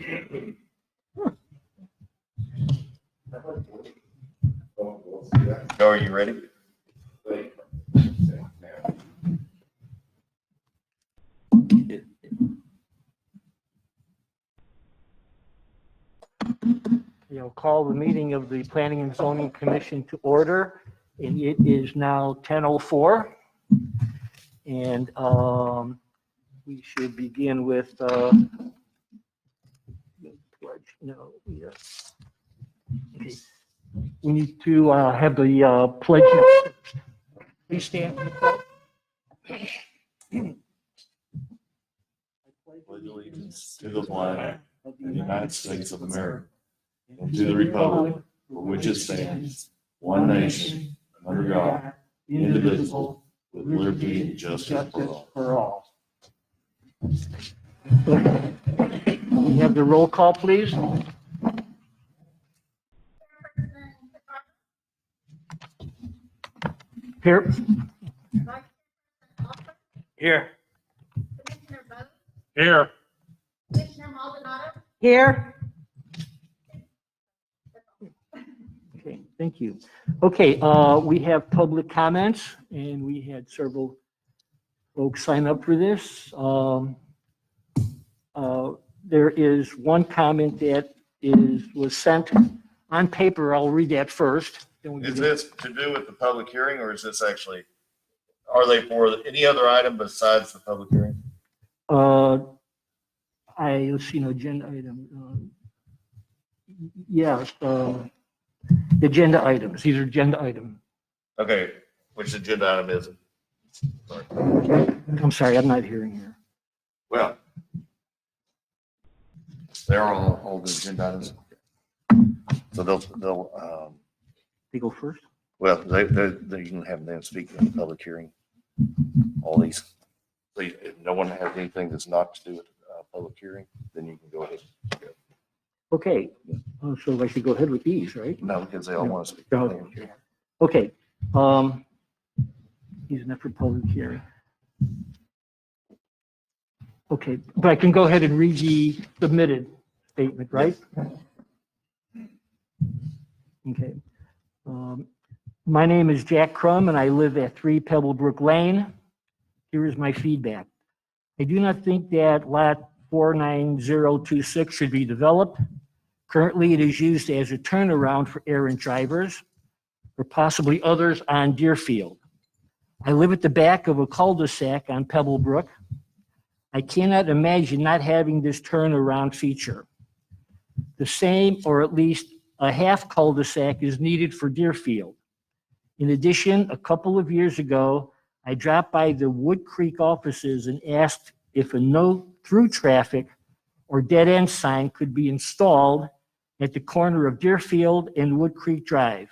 Joe, are you ready? Call the meeting of the Planning and Zoning Commission to order, and it is now 10:04. And we should begin with pledge. No, yes. Okay. We need to have the pledge. Please stand. Pledge allegiance to the flag of the United States of America and to the republic for which it stands, one nation, under God, indivisible, with liberty and justice for all. We have the roll call, please. Here. Here. Commissioner Bowes? Here. Commissioner Maldonado? Here. Okay, thank you. Okay, we have public comments, and we had several folks sign up for this. There is one comment that was sent on paper. I'll read that first. Then we Is can- this to do with the public hearing, or is this actually, are they for any other item besides the public hearing? Let's see, no agenda item. Yes, agenda items. These are agenda items. Okay, which agenda item is it? Sorry. I'm sorry, I'm not hearing here. Well, they're all the agenda items. So they'll, They go first? well, they can have them speak in the public hearing. All these. So if no one has anything that's not to do with public hearing, then you can go ahead. Okay, so I should go ahead with these, right? No, because they all want to speak. Okay, he's not for public hearing. Okay, but I can go ahead and read the submitted statement, right? Okay. My name is Jack Crum, and I live at 3 Pebblebrook Lane. Here is my feedback. I do not think that lot 49026 should be developed. Currently, it is used as a turnaround for errant drivers or possibly others on Deerfield. I live at the back of a cul-de-sac on Pebblebrook. I cannot imagine not having this turnaround feature. The same, or at least a half cul-de-sac, is needed for Deerfield. In addition, a couple of years ago, I dropped by the Wood Creek offices and asked if a no through traffic or dead end sign could be installed at the corner of Deerfield and Wood Creek Drive.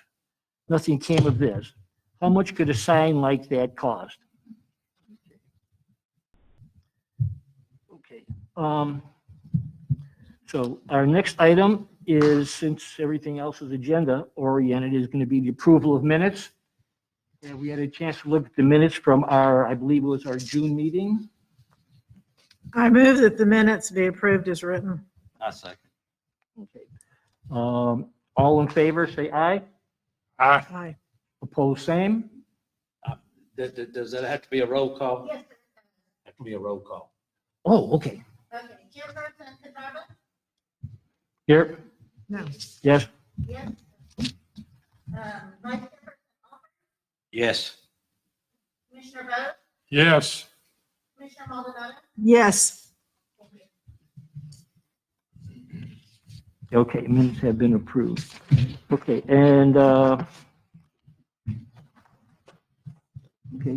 Nothing came of this. How much could a sign like that cost? Okay. So our next item is, since everything else is agenda oriented, is going to be the approval of minutes. And we had a chance to look at the minutes from our, I believe it was our June meeting. I move that the minutes be approved as written. I second. Okay. All in favor, say aye. Aye. Opposed, same. Does that have to be a roll call? Yes, sir. Have to be a roll call. Oh, okay. Okay, Chairperson Cazarba? Here, No. yes. Yes. Vice Chairperson Oliver? Yes. Commissioner Bowes? Yes. Commissioner Maldonado? Yes. Thank you. Okay, minutes have been approved. Okay, and, okay,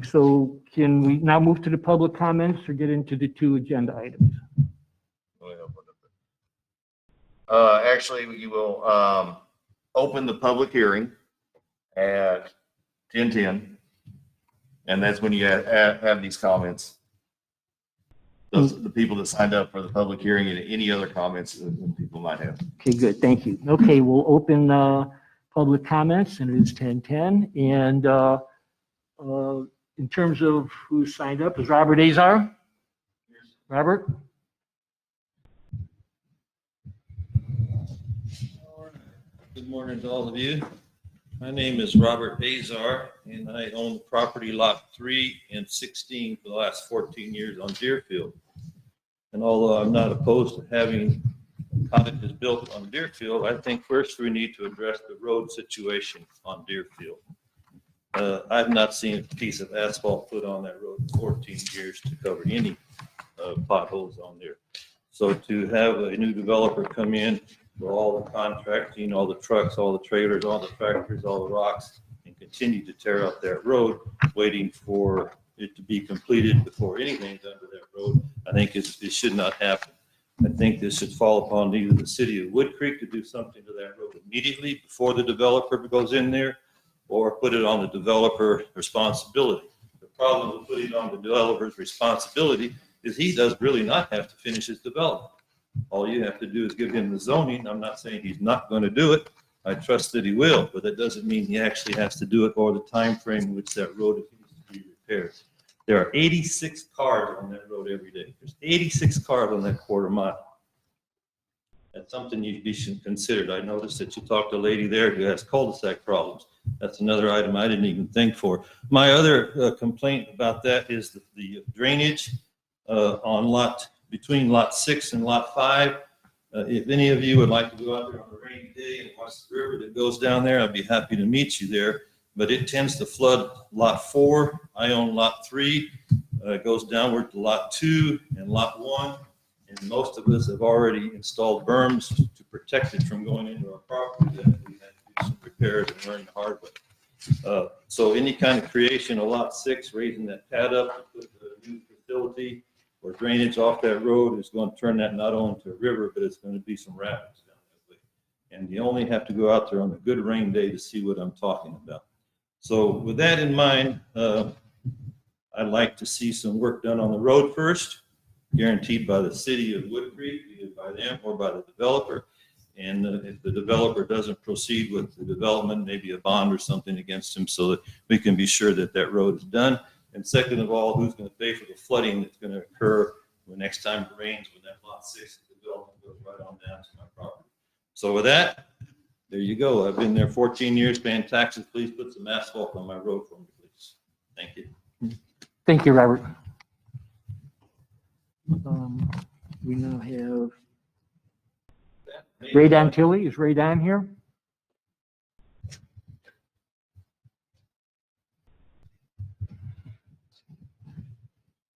so can we now move to the public comments or get into the two agenda items? Actually, you will open the public hearing at 10:10, and that's when you have these comments. Those are the people that signed up for the public hearing and any other comments that people might have. Okay, good, thank you. Okay, we'll open public comments, and it is 10:10. And in terms of who signed up, is Robert Azar? Robert? Good morning to all of you. My name is Robert Azar, and I own property lot 3 and 16 for the last 14 years on Deerfield. And although I'm not opposed to having cottages built on Deerfield, I think first we need to address the road situation on Deerfield. I've not seen a piece of asphalt put on that road in 14 years to cover any potholes on there. So to have a new developer come in with all the contracting, all the trucks, all the trailers, all the tractors, all the rocks, and continue to tear up that road, waiting for it to be completed before anything's done to that road, I think it should not happen. I think this should fall upon either the city of Wood Creek to do something to that road immediately before the developer goes in there, or put it on the developer responsibility. The problem with putting it on the developer's responsibility is he does really not have to finish his development. All you have to do is give him the zoning. I'm not saying he's not going to do it. I trust that he will, but that doesn't mean he actually has to do it or the time frame in which that road needs to be repaired. There are 86 cars on that road every day. There's 86 cars on that quarter mile. That's something you should consider. I noticed that you talked to a lady there who has cul-de-sac problems. That's another item I didn't even think for. My other complaint about that is the drainage on between lot 6 and lot 5. If any of you would like to go out there on a rainy day and watch the river that goes down there, I'd be happy to meet you there. But it tends to flood lot 4. I own lot 3. It goes downward to lot 2 and lot 1. And most of us have already installed berms to protect it from going into our property. That we had to do some repairs and learn the hard way. So any kind of creation of lot 6, raising that pad up to put a new facility or drainage off that road is going to turn that not only to a river, but it's going to be some rapids down that way. And you only have to go out there on a good rain day to see what I'm talking about. So with that in mind, I'd like to see some work done on the road first, guaranteed by the city of Wood Creek, either by them or by the developer. And if the developer doesn't proceed with the development, maybe a bond or something against him so that we can be sure that that road is done. And second of all, who's going to pay for the flooding that's going to occur the next time it rains when that lot 6 development goes right on down to my property. So with that, there you go. I've been there 14 years paying taxes. Please put some asphalt on my road for me, please. Thank you. Thank you, Robert. We now have Ray Don Tilly. Is Ray Don here?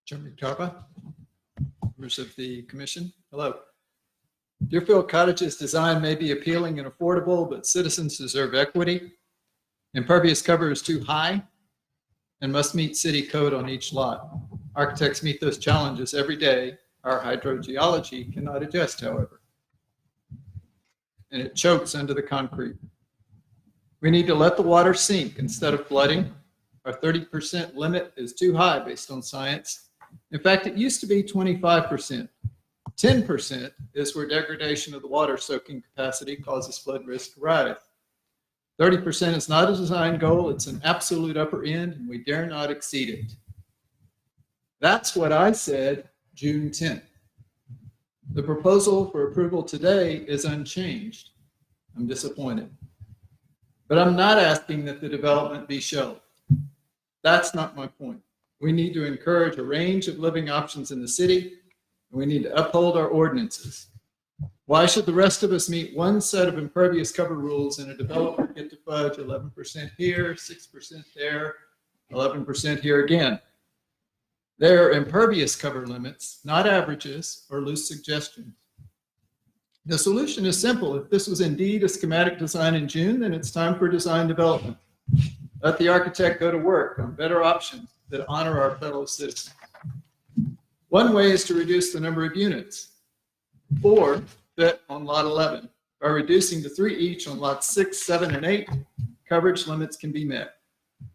Chairman Carpa, members of the commission, hello. Deerfield Cottage's design may be appealing and affordable, but citizens deserve equity. Impervious cover is too high and must meet city code on each lot. Architects meet those challenges every day. Our hydrogeology cannot adjust, however, and it chokes under the concrete. We need to let the water sink instead of flooding. Our 30% limit is too high based on science. In fact, it used to be 25%. 10% is where degradation of the water soaking capacity causes flood risk to rise. 30% is not a design goal, it's an absolute upper end, and we dare not exceed it. That's what I said June 10th. The proposal for approval today is unchanged. I'm disappointed. But I'm not asking that the development be shelved. That's not my point. We need to encourage a range of living options in the city, and we need to uphold our ordinances. Why should the rest of us meet one set of impervious cover rules and a developer get to fudge 11% here, 6% there, 11% here again? They're impervious cover limits, not averages or loose suggestions. The solution is simple. If this was indeed a schematic design in June, then it's time for design development. Let the architect go to work on better options that honor our fellow citizens. One way is to reduce the number of units. 4 fit on lot 11. By reducing to 3 each on lots 6, 7, and 8, coverage limits can be met.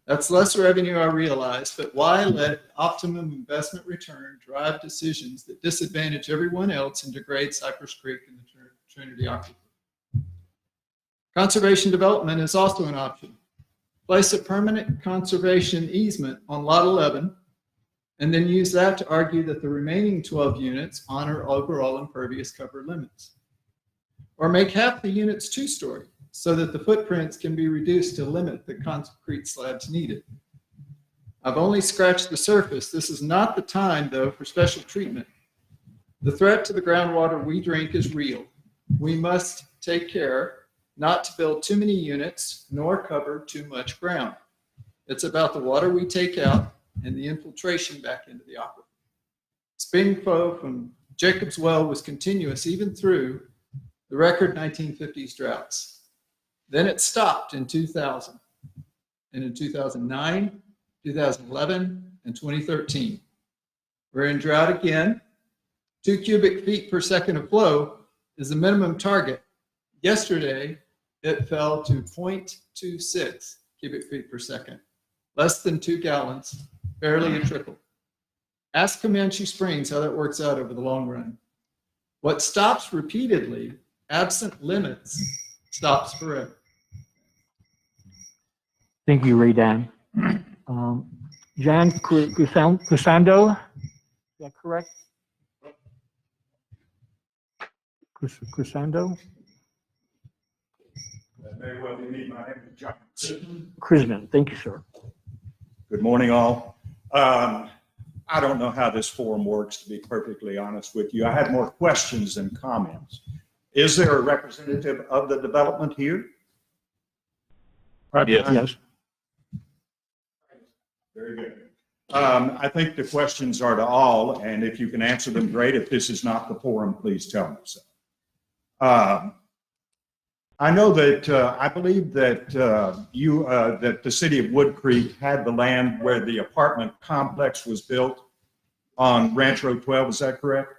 That's less revenue, I realize, but why let optimum investment return drive decisions that disadvantage everyone else and degrade Cypress Creek and the Trinity Aquifer? Conservation development is also an option. Place a permanent conservation easement on lot 11 and then use that to argue that the remaining 12 units honor overall impervious cover limits. Or make half the units 2-story so that the footprints can be reduced to limit the concrete slabs needed. I've only scratched the surface. This is not the time, though, for special treatment. The threat to the groundwater we drink is real. We must take care not to build too many units nor cover too much ground. It's about the water we take out and the infiltration back into the aquifer. Spring flow from Jacob's Well was continuous even through the record 1950s droughts. Then it stopped in 2000. And in 2009, 2011, and 2013. We're in drought again. 2 cubic feet per second of flow is the minimum target. Yesterday, it fell to 0.26 cubic feet per second, less than 2 gallons, barely a trickle. Ask Comanche Springs how that works out over the long run. What stops repeatedly, absent limits, stops forever. Thank you, Ray Dan. John Crisando, is that correct? Crisando? That may well be me. My name is John. Crisman, thank you, sir. Good morning, all. I don't know how this forum works, to be perfectly honest with you. I had more questions than comments. Is there a representative of the development here? Yes. Yes. Very good. I think the questions are to all, and if you can answer them, great. If this is not the forum, please tell me so. I know that, I believe that that the city of Wood Creek had the land where the apartment complex was built on Ranch Road 12, is that correct?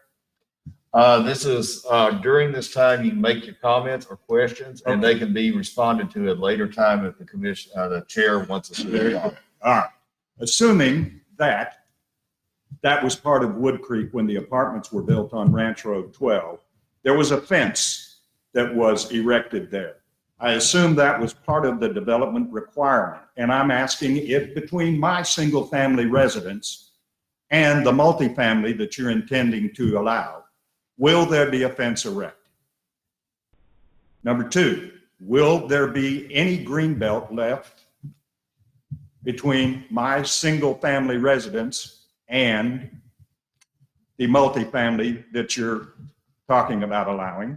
This is, during this time, you can make your comments or questions, and they can be responded to at a later time if the commission, the chair wants us to. Very good. All right. Assuming that that was part of Wood Creek when the apartments were built on Ranch Road 12, there was a fence that was erected there. I assume that was part of the development requirement. And I'm asking if between my single family residence and the multifamily that you're intending to allow, will there be a fence erected? Number 2, will there be any greenbelt left between my single family residence and the multifamily that you're talking about allowing?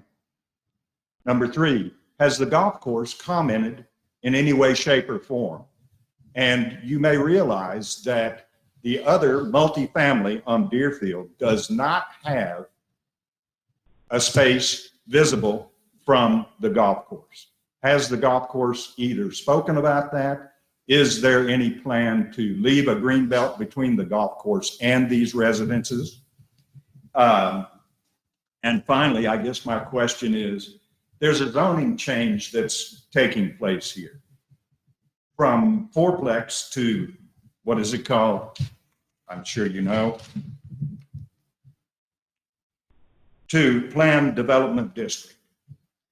Number 3, has the golf course commented in any way, shape, or form? And you may realize that the other multifamily on Deerfield does not have a space visible from the golf course. Has the golf course either spoken about that? Is there any plan to leave a green belt between the golf course and these residences? And finally, I guess my question is, there's a zoning change that's taking place here from fourplex to, what is it called? I'm sure you know. To planned development district.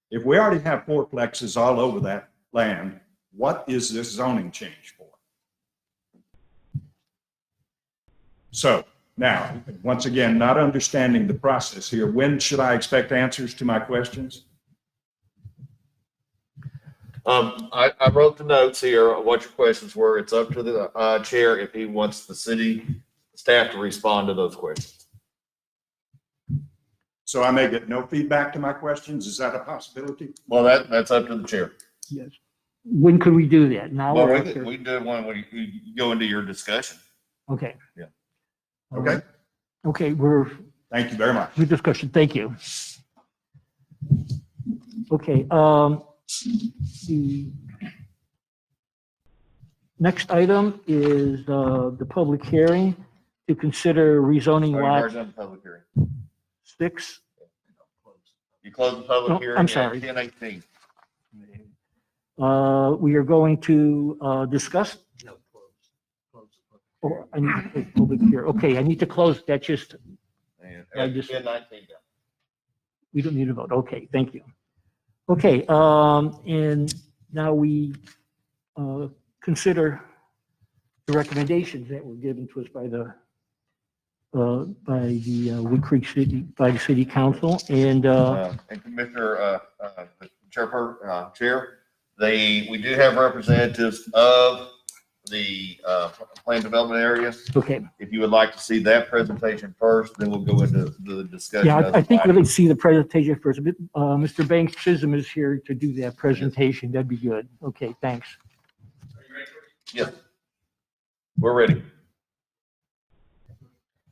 If we already have fourplexes all over that land, what is this zoning change for? So now, once again, not understanding the process here, when should I expect answers to my questions? I wrote the notes here, what your questions were. It's up to the chair if he wants the city staff to respond to those questions. So I may get no feedback to my questions. Is that a possibility? Well, that's up to the chair. Yes. When could we do that? Now Well, or we after? can do it when we go into your discussion. Okay. Yeah. Okay. Okay, we're Thank you very much. with discussion. Thank you. Okay, the next item is the public hearing to consider rezoning Sorry, lot Marge, on the public hearing. 6. You close the public Oh, hearing I'm at sorry. 10:18. We are going to discuss, No, close. oh, I need to close public here. Okay, I need to close, that's just, And I at just- 10:19. we don't need a vote. Okay, thank you. Okay, and now we consider the recommendations that were given to us by the Wood Creek City, by the city council, and And Commissioner Chair, we do have representatives of the plan development areas. Okay. If you would like to see that presentation first, then we'll go into the discussion. Yeah, of I the think we'd like items. to see the presentation first. Mr. Banks Chisholm is here to do that presentation. That'd be good. Okay, thanks. Yes, we're ready.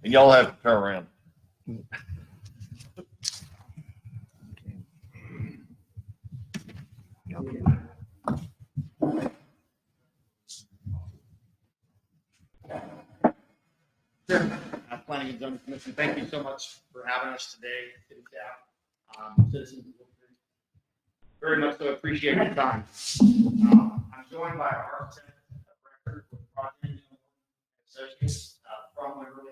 And y'all have to turn around. Okay. Planning and Zoning Commission, thank you so much for having us today, city staff, citizens. Very much so appreciate your time. I'm joined by our architect of record with Project Associates from Waverly.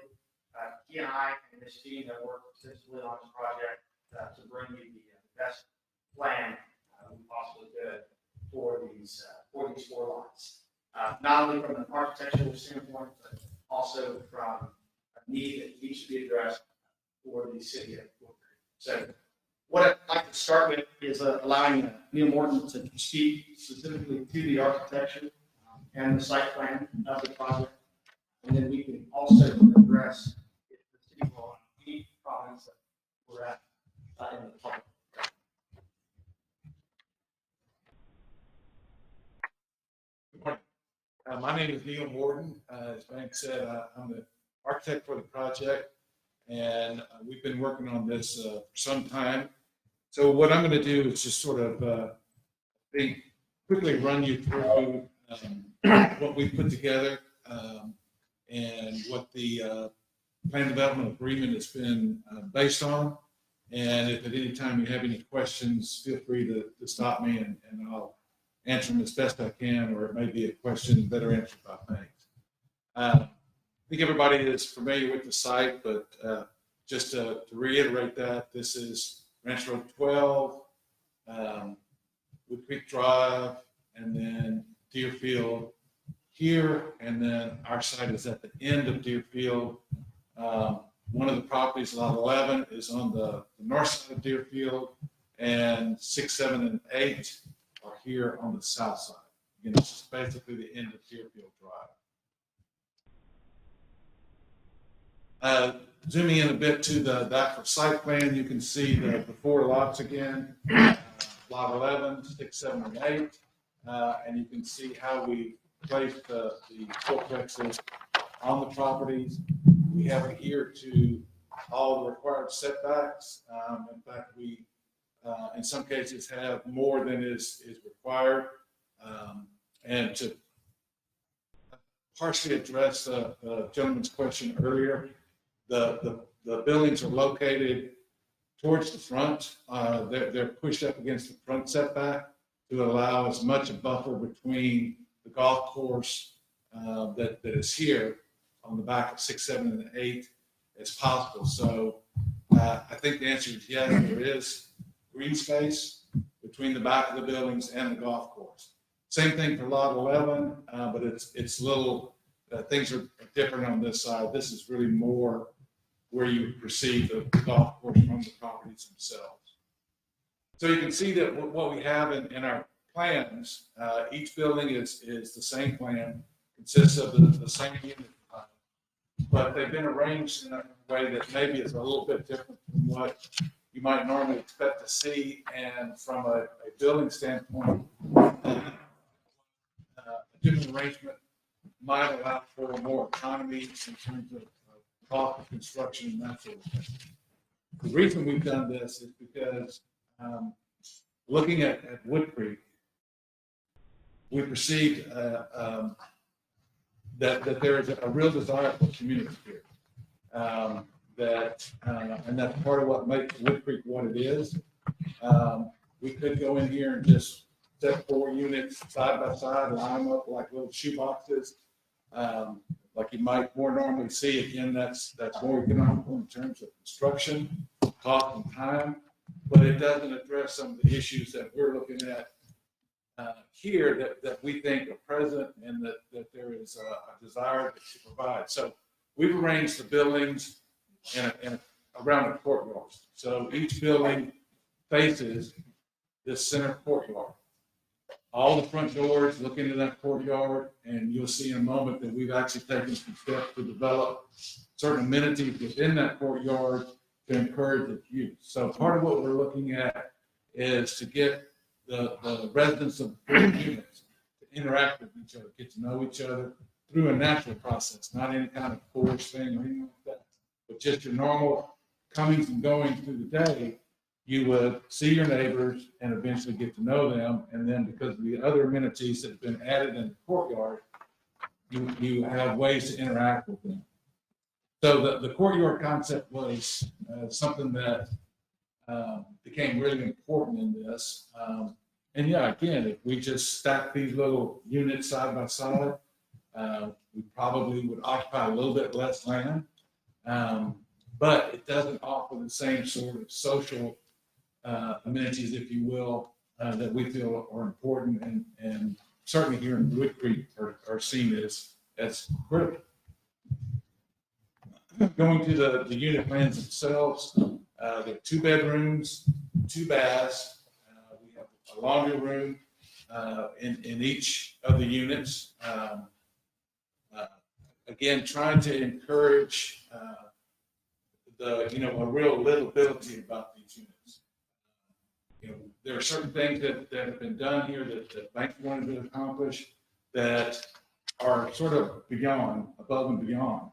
He and I and this team have worked extensively on this project to bring you the best plan we possibly could for these four lots. Not only from an architectural standpoint, but also from a need that needs to be addressed for the city of Woodbury. So what I'd like to start with is allowing Neil Morton to speak specifically to the architecture and the site plan of the project. And then we can also address if the city will any problems that we're at in the public. My name is Neil Morton. As Bank said, I'm the architect for the project, and we've been working on this for some time. So what I'm going to do is just sort of quickly run you through what we put together and what the plan development agreement has been based on. And if at any time you have any questions, feel free to stop me and I'll answer them as best I can, or it may be a question better answered by Banks. I think everybody is familiar with the site, but just to reiterate that, this is Ranch Road 12, Wood Creek Drive, and then Deerfield here, and then our site is at the end of Deerfield. One of the properties, lot 11, is on the north side of Deerfield, and 6, 7, and 8 are here on the south side. Again, this is basically the end of Deerfield Drive. Zooming in a bit to the actual site plan, you can see the 4 lots again, lot 11, 6, 7, and 8, and you can see how we placed the fourplexes on the properties. We have adhered to all the required setbacks. In fact, we in some cases have more than is required. And to partially address the gentleman's question earlier, the buildings are located towards the front. They're pushed up against the front setback to allow as much a buffer between the golf course that is here on the back of 6, 7, and 8 as possible. So I think the answer is yes, there is green space between the back of the buildings and the golf course. Same thing for lot 11, but it's little, things are different on this side. This is really more where you perceive the golf course from the properties themselves. So you can see that what we have in our plans, each building is the same plan, consists of the same unit, but they've been arranged in a way that maybe is a little bit different from what you might normally expect to see. And from a building standpoint, a different arrangement might allow for more economy in terms of cost of construction and that sort of thing. The reason we've done this is because looking at Wood Creek, we perceived that there is a real desire for community here. And that's part of what makes Wood Creek what it is. We could go in here and just set 4 units side by side, line them up like little shoe boxes, like you might more normally see. Again, that's more economical in terms of construction, cost, and time, but it doesn't address some of the issues that we're looking at here that we think are present and that there is a desire to provide. So we've arranged the buildings in around the courtyard. So each building faces this center courtyard. All the front doors look into that courtyard, and you'll see in a moment that we've actually taken some steps to develop certain amenities within that courtyard to encourage its use. So part of what we're looking at is to get the residents of the units to interact with each other, get to know each other through a natural process, not any kind of forced thing or anything like that, but just your normal comings and goings through the day. You would see your neighbors and eventually get to know them. And then because of the other amenities that have been added in the courtyard, you have ways to interact with them. So the courtyard concept was something that became really important in this. And yeah, again, if we just stack these little units side by side, we probably would occupy a little bit less land. But it doesn't offer the same sort of social amenities, if you will, that we feel are important, and certainly here in Wood Creek are seen as critical. Going to the unit plans themselves, there are 2 bedrooms, 2 baths. We have a laundry room in each of the units. Again, trying to encourage a real livability about these units. There are certain things that have been done here that banks wanted to accomplish that are sort of above and beyond.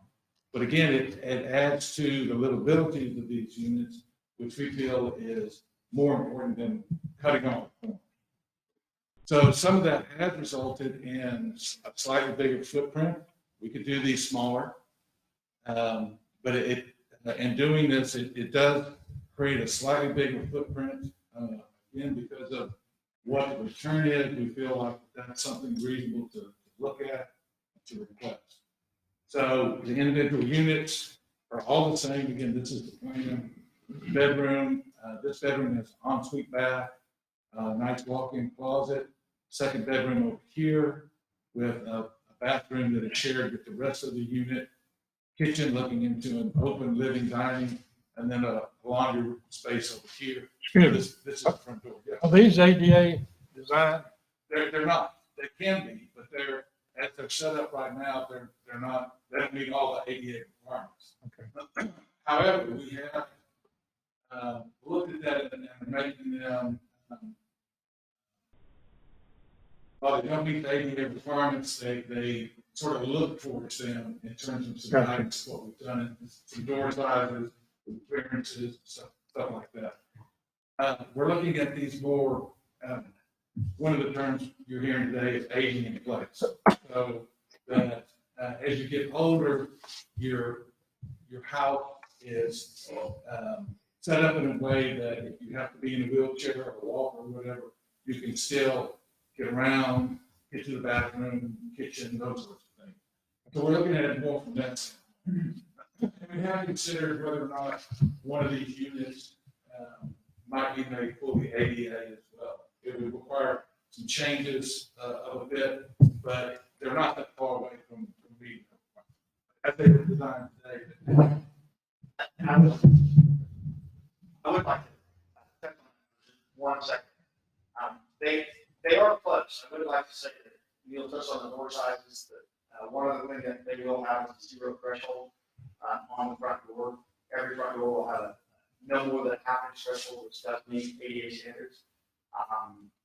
But again, it adds to the livability of these units, which we feel is more important than cutting off. So some of that has resulted in a slightly bigger footprint. We could do these smaller, but in doing this, it does create a slightly bigger footprint. Again, because of what the return is, we feel like that's something reasonable to look at, to request. So the individual units are all the same. Again, this is the plan. Bedroom. This bedroom has ensuite bath, nice walk-in closet. Second bedroom over here with a bathroom that is shared with the rest of the unit. Kitchen looking into an open living dining, and then a laundry space over here. This is the front door. Yeah. Are these ADA designed? They're not. They can be, but as they're set up right now, they're not. They don't meet all the ADA requirements. Okay. However, we have looked at that and making them. While they don't meet the ADA requirements, they sort of look towards them in terms of some guidance, what we've done, some door sizes, clearances, stuff like that. We're looking at these more. One of the terms you're hearing today is aging in place. So that as you get older, your house is set up in a way that if you have to be in a wheelchair or walk or whatever, you can still get around, get to the bathroom, kitchen, those sorts of things. So we're looking at it more from that standpoint. And we have considered whether or not one of these units might be made fully ADA as well. It would require some changes of a bit, but they're not that far away from being as they were designed today. I would like to, 1 second. They are close. I would like to say that Neil touched on the door sizes, that one other thing that they will have is a 0 threshold on the front door. Every front door will have a no more than a half-inch threshold, which does meet ADA standards.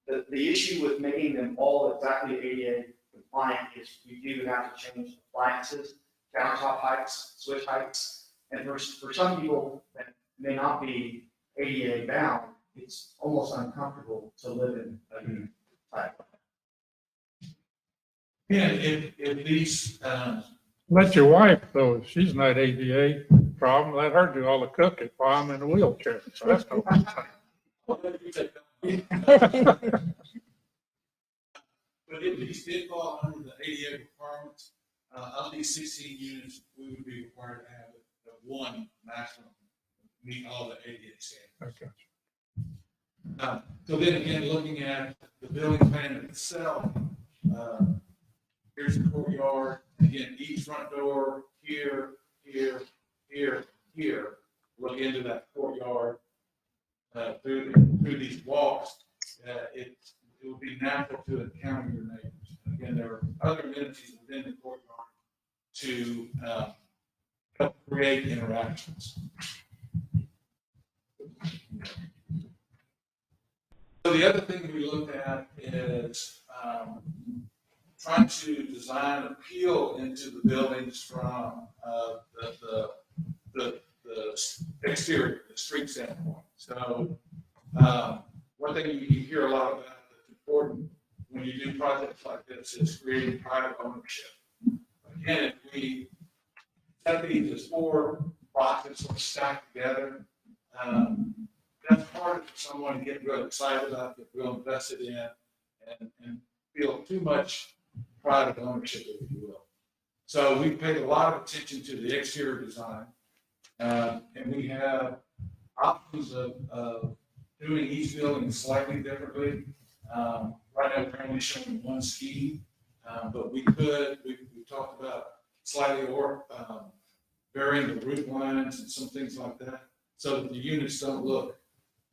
The issue with making them all exactly ADA compliant is you do have to change appliances, countertop heights, switch heights, and for some people that may not be ADA bound, it's almost uncomfortable to live in a unit type. Yeah, if these, Let your wife, though, if she's not ADA problem, let her do all the cooking while I'm in a wheelchair. So that's no but if these did fall under the ADA requirements, of these 16 units, we would be required to have the 1 maximum meet all the ADA standards. Okay. So then again, looking at the building plan itself, here's the courtyard. Again, each front door here, here, look into that courtyard through these walks. It natural to encounter your neighbors. And again, there are other amenities within the courtyard to help create interactions. So the other thing we looked at is trying to design appeal into the buildings from the exterior, the street standpoint. So one thing you hear a lot about that's important when you do projects like this is creating private ownership. Again, if we set these as 4 boxes sort of stacked together, that's hard for someone to get real excited about, get real invested in, and feel too much pride of ownership, if you will. So we paid a lot of attention to the exterior design, and we have options of doing each building slightly differently. Right now, we're only showing one scheme, but we talked about slightly or varying the roof lines and some things like that, so that the units don't look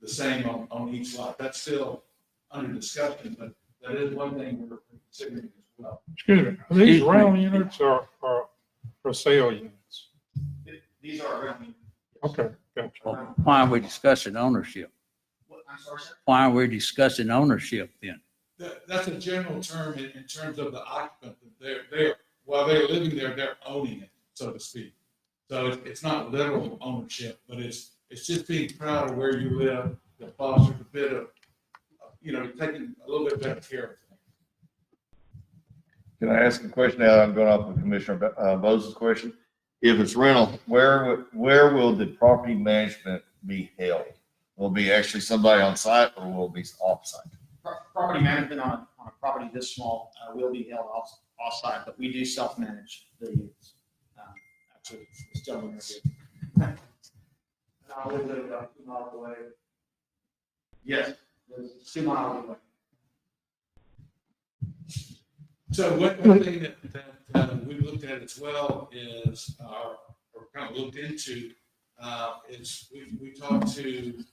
the same on each lot. That's still under discussion, but that is one thing we're considering as well. Excuse me, are these rental units or for sale units? These are rental. Okay, gotcha. Well, why are we discussing ownership? I'm sorry, sir? Why are we discussing ownership then? That's a general term in terms of the occupant. While they're living there, they're owning it, so to speak. So it's not literal ownership, but it's just being proud of where you live that fosters a bit of, taking a little bit better care of things. Can I ask a question now? I'm going off of Commissioner Bose's question. If it's rental, where will the property management be held? Will it be actually somebody on site or will it be off-site? Property management on a property this small will be held off-site, but we do self-manage the units. Actually, this gentleman right here. I live about 2 miles away. Yes, it's 2 miles away. So one thing that we looked at as well is, or kind of looked into, is we talked to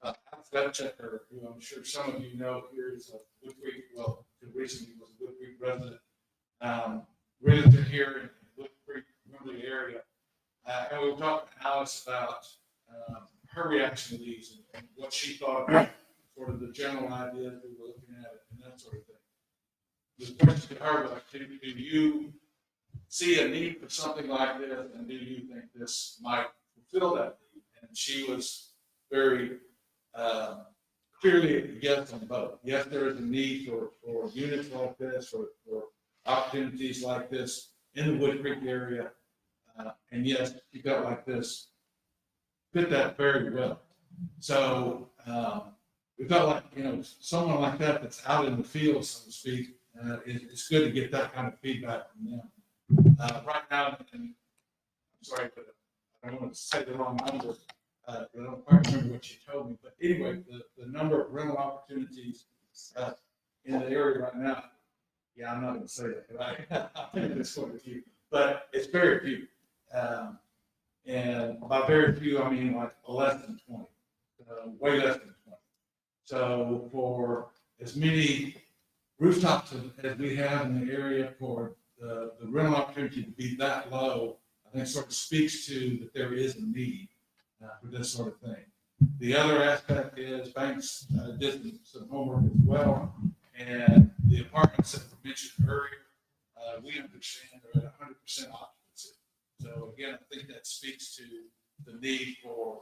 Untitled Chapter, who I'm sure some of you know here is a Wood Creek, well, recently was a Wood Creek resident, really been here in Wood Creek, Wimberley area. And we were talking to Alice about her reaction to these and what she thought about sort of the general ideas we were looking at and that sort of thing. The question to her was, do you see a need for something like this, and do you think this might fulfill that need? And she was very clearly yes on both. Yes, there is a need for units like this, for opportunities like this in the Wood Creek area. And yes, she felt like this fit that very well. So we felt like, someone like that that's out in the field, so to speak, it's good to get that kind of feedback from them. Right now, and I'm sorry, but I don't want to say the wrong number. I don't quite remember what you told me, but anyway, the number of rental opportunities in the area right now, I'm not going to say that, but I think it's sort of few, but it's very few. And by very few, I mean like less than 20, way less than 20. So for as many rooftops as we have in the area, for the rental opportunity to be that low, I think sort of speaks to that there is a need for this sort of thing. The other aspect is banks did some homework as well, and the apartments that were mentioned earlier, we understand they're at 100% occupancy. So again, I think that speaks to the need for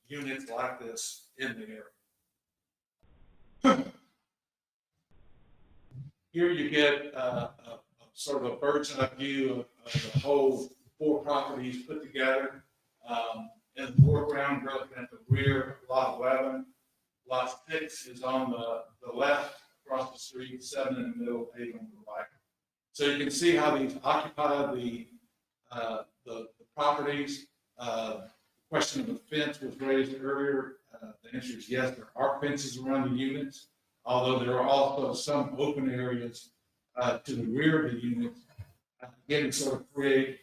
units like this in the area. Here you get a sort of a bird's eye view of the whole 4 properties put together. In the foreground, looking at the rear, lot 11. Lot 6 is on the left across the street, 7 in the middle, 8 on the right. So you can see how these occupy the properties. The question of the fence was raised earlier. The answer is yes, there are fences around the units, although there are also some open areas to the rear of the units. Again, to sort of create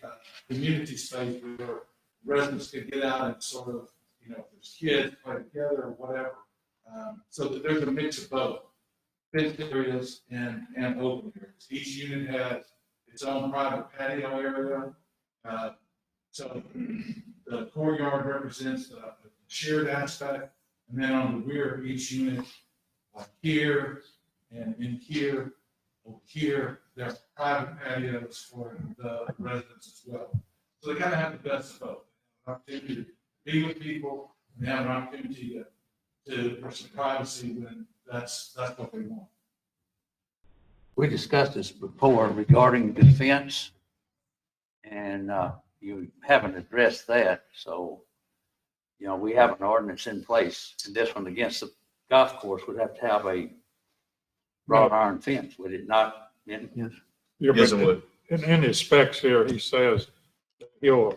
community space where residents can get out and sort of, if there's kids play together or whatever. So that there's a mix of both. fenced areas and open areas. Each unit has its own private patio area. So the courtyard represents the shared aspect, and then on the rear of each unit, here and in here, over here, there's private patios for the residents as well. So they kind of have the best of both. An opportunity to be with people, and have an opportunity for some privacy when that's what they want. We discussed this before regarding the fence, and you haven't addressed that. So, we have an ordinance in place, and this one against the golf course would have to have a wrought iron fence, would it not? Yes. Yeah, Yes, but it would. in his specs here, he says that he'll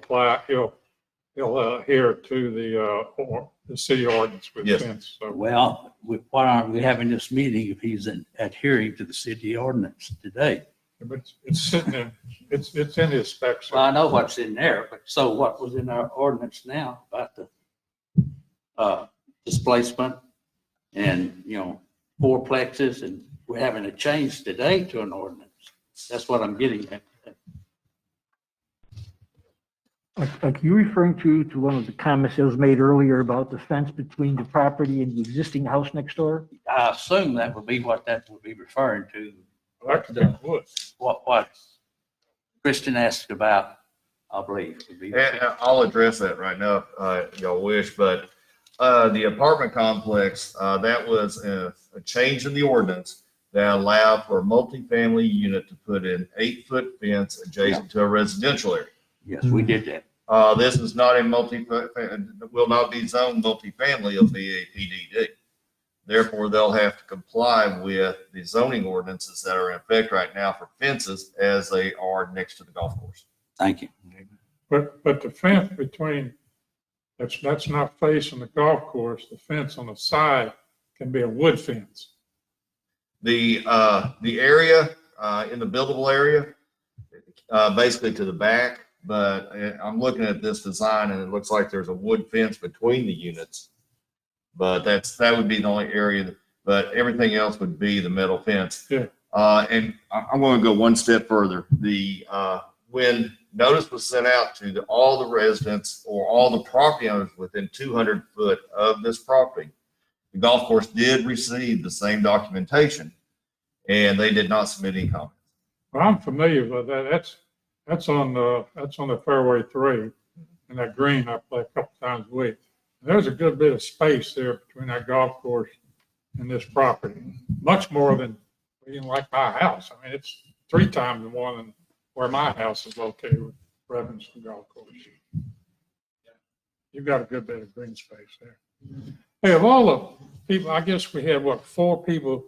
adhere to the city ordinance with Yes. fence. So Well, why aren't we having this meeting if he's adhering to the city ordinance today? but it's sitting in, it's in his specs. Well, I know what's in there, but so what was in our ordinance now about the displacement and, fourplexes, and we're having a change today to an ordinance. That's what I'm getting at. Are you referring to one of the comments that was made earlier about the fence between the property and the existing house next door? I assume that would be what that would be referring to. That could be wood. What Kristen asked about, I believe, would be. And I'll address that right now if y'all wish, but the apartment complex, that was a change in the ordinance that allowed for a multifamily unit to put in 8-foot fence adjacent to a residential area. Yes, we did that. This is not a will not be zoned multifamily, it'll be a PDD. Therefore, they'll have to comply with the zoning ordinances that are in effect right now for fences as they are next to the golf course. Thank you. But the fence between, that's not facing the golf course. The fence on the side can be a wood fence. The area in the buildable area, basically to the back, but I'm looking at this design and it looks like there's a wood fence between the units. But that would be the only area, but everything else would be the metal fence. Yeah. And I'm going to go one step further. When notice was sent out to all the residents or all the property owners within 200 foot of this property, the golf course did receive the same documentation and they did not submit any comments. Well, I'm familiar with that. That's on the fairway 3 and that green I play a couple times a week. There's a good bit of space there between that golf course and this property, much more than even like my house. I mean, it's 3 times more than where my house is located with reference to the golf course. You've got a good bit of green space there. Hey, of all the people, I guess we had 4 people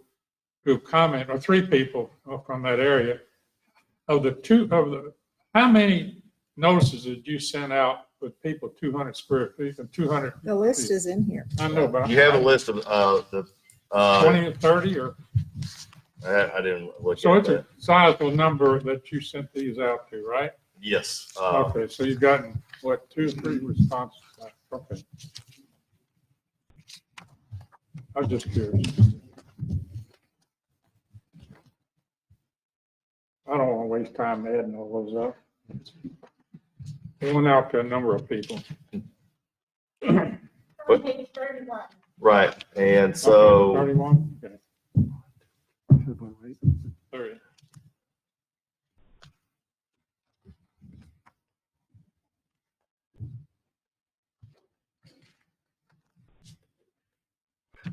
who comment, or 3 people from that area. How many notices did you send out with people 200 square feet and 200? The list is in here. I know, but You have a list of the 20 or 30 or? I didn't look So at it's a that. sizable number that you sent these out to, right? Yes. Okay, so you've gotten, 2 or 3 responses back. Okay. I was just curious. I don't want to waste time adding all those up. It went out to a number of people. But- Page 31. Right. And so 31? Okay. 30.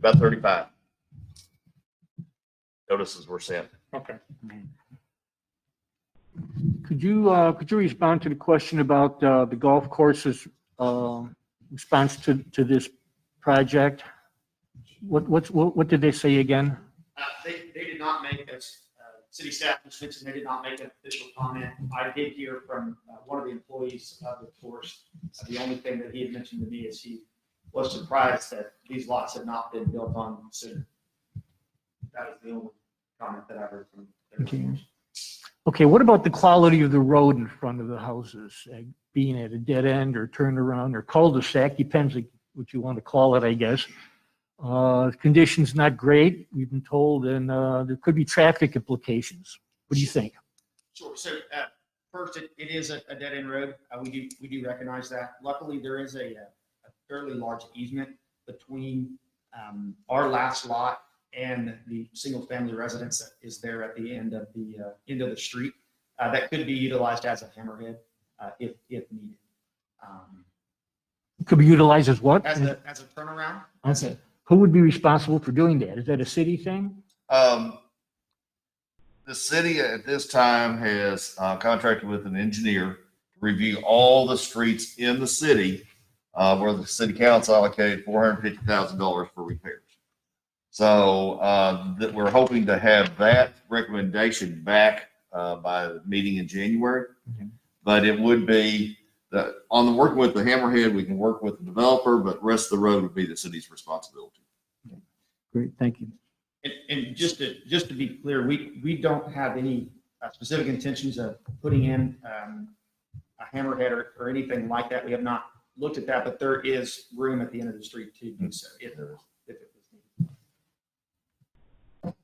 about 35 notices were sent. Okay. Could you respond to the question about the golf course's response to this project? What did they say again? They did not make, as city staff just mentioned, they did not make an official comment. I did hear from one of the employees of the course. The only thing that he had mentioned to me is he was surprised that these lots had not been built on sooner. That was the only comment that I heard from them. Okay. Okay, what about the quality of the road in front of the houses? Being at a dead end or turnaround or cul-de-sac, depends on what you want to call it, I guess. Conditions not great, we've been told, and there could be traffic implications. What do you think? Sure. So first, it is a dead end road. We do recognize that. Luckily, there is a fairly large easement between our last lot and the single family residence that is there at the end of the street. That could be utilized as a hammerhead if needed. Could be utilized as what? As a turnaround. Okay. Who would be responsible for doing that? Is that a city thing? The city at this time has contracted with an engineer to review all the streets in the city where the city council allocated $450,000 for repairs. So that we're hoping to have that recommendation back by the meeting in January. Mhm. But it would be on the working with the hammerhead, we can work with the developer, but the rest of the road would be the city's responsibility. Great, thank you. And just to be clear, we don't have any specific intentions of putting in a hammerhead or anything like that. We have not looked at that, but there is room at the end of the street to do so if it was needed.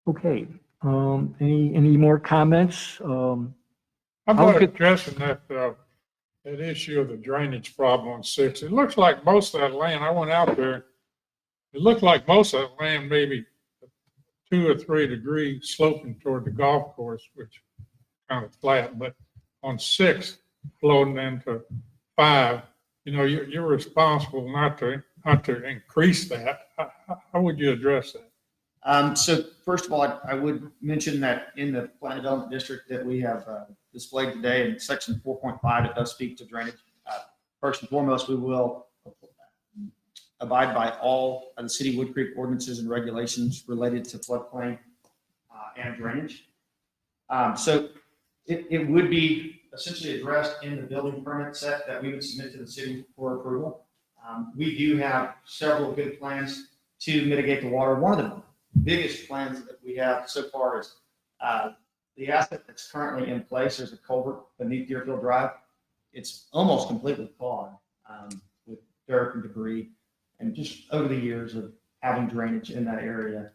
Okay, any more comments? How I'll about get- addressing that issue of the drainage problem on 6? It looks like most of that land, I went out there, it looked like most of that land maybe 2 or 3 degrees sloping toward the golf course, which kind of flat, but on 6 floating into 5, you're responsible not to increase that. How would you address that? So first of all, I would mention that in the plan development district that we have displayed today in section 4.5, it does speak to drainage. First and foremost, we will abide by all of the city Wood Creek ordinances and regulations related to floodplain and drainage. So it would be essentially addressed in the building permit set that we would submit to the city for approval. We do have several good plans to mitigate the water. One of the biggest plans that we have so far is the asset that's currently in place. There's a culvert beneath Deerfield Drive. It's almost completely clogged with dirt and debris. And just over the years of having drainage in that area,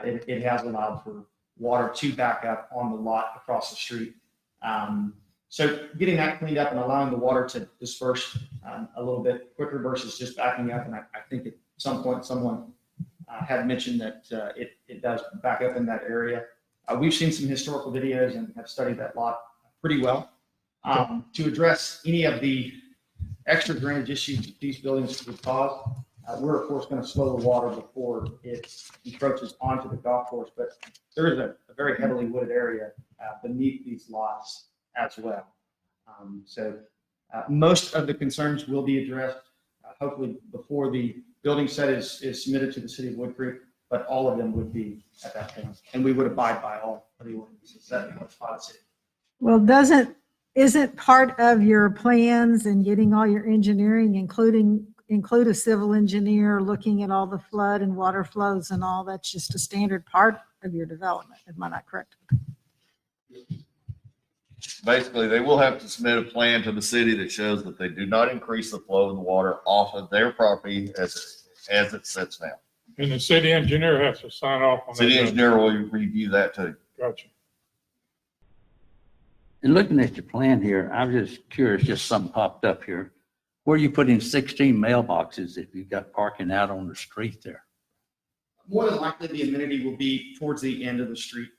it has allowed for water to back up on the lot across the street. So getting that cleaned up and allowing the water to disperse a little bit quicker versus just backing up. And I think at some point someone had mentioned that it does back up in that area. We've seen some historical videos and have studied that lot pretty well. To address any of the extra drainage issues that these buildings would cause, we're of course going to slow the water before it encroaches onto the golf course, but there is a very heavily wooded area beneath these lots as well. So most of the concerns will be addressed hopefully before the building set is submitted to the city of Wood Creek, but all of them would be at that point, and we would abide by all of the ordinances that was by the city. Well, isn't part of your plans and getting all your engineering, include a civil engineer looking at all the flood and water flows and all? That's just a standard part of your development. Am I not correct? Basically, they will have to submit a plan to the city that shows that they do not increase the flow of the water off of their property as it sits now. And the city engineer has to sign off on that. City engineer will review that too. Gotcha. And looking at your plan here, I'm just curious, just something popped up here. Where are you putting 16 mailboxes if you've got parking out on the street there? More than likely, the amenity will be towards the end of the street.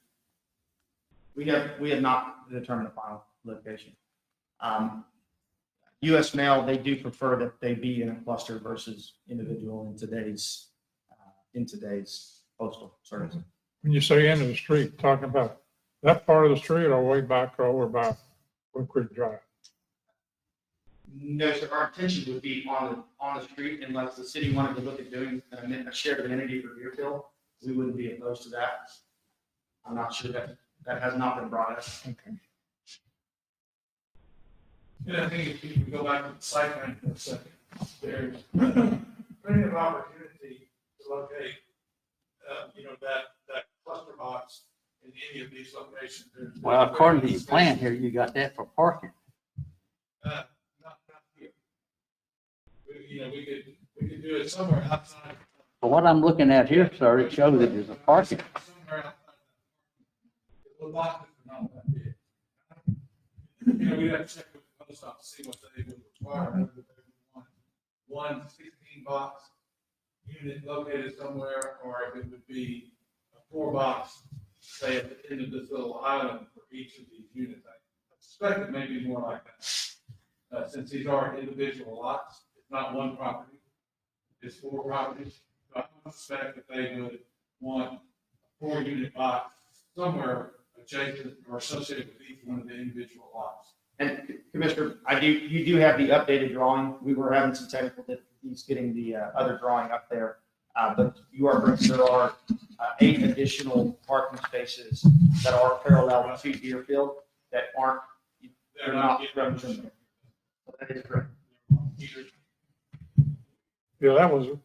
We have not determined a final location. U.S. Mail, they do prefer that they be in a cluster versus individual in today's postal service. When you say end of the street, talking about that part of the street or way back over by Wood Creek Drive? No, sir. Our intention would be on the street unless the city wanted to look at doing a shared amenity for Deerfield. We wouldn't be opposed to that. I'm not sure that has not been brought up. Okay. And I think if you can go back to the site plan for a second, there's plenty of opportunity to locate, that cluster box in any of these locations. Well, according to your plan here, you got that for parking. Not here. We could do it somewhere outside. But what I'm looking at here, sir, it shows that there's a parking. Somewhere outside that. The boxes are not that big. You know, we'd have to check with the post office, see what they would require, whether they would want one 16-box unit located somewhere, or if it would be a 4-box, say, at the end of this little island for each of these units. I suspect it may be more like that. Since these are individual lots, it's not one property, it's 4 properties. So I would suspect that they would want a 4-unit box somewhere adjacent or associated with each one of the individual lots. And Commissioner, you do have the updated drawing. We were having some technical difficulties getting the other drawing up there. But you are correct, there are 8 additional parking spaces that are parallel to Deerfield that aren't, they're not represented. That is correct. Yeah, that was,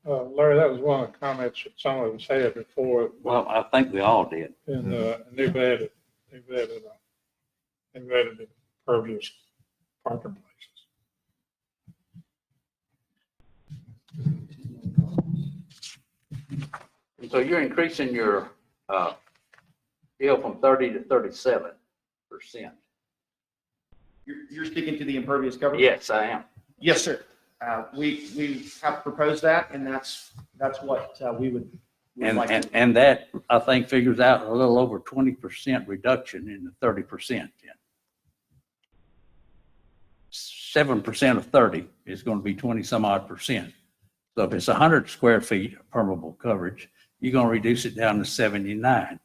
Larry, that was one of the comments that some of us had before. Well, I think we all did. And they've added impervious parking places. So you're increasing your bill from 30 to 37%. You're speaking to the impervious cover? Yes, I am. Yes, sir. We have proposed that, and that's what we would like. And that, I think, figures out a little over 20% reduction in the 30%. 7% of 30 is going to be 20 some odd percent. So if it's 100 square feet of permeable coverage, you're going to reduce it down to 79.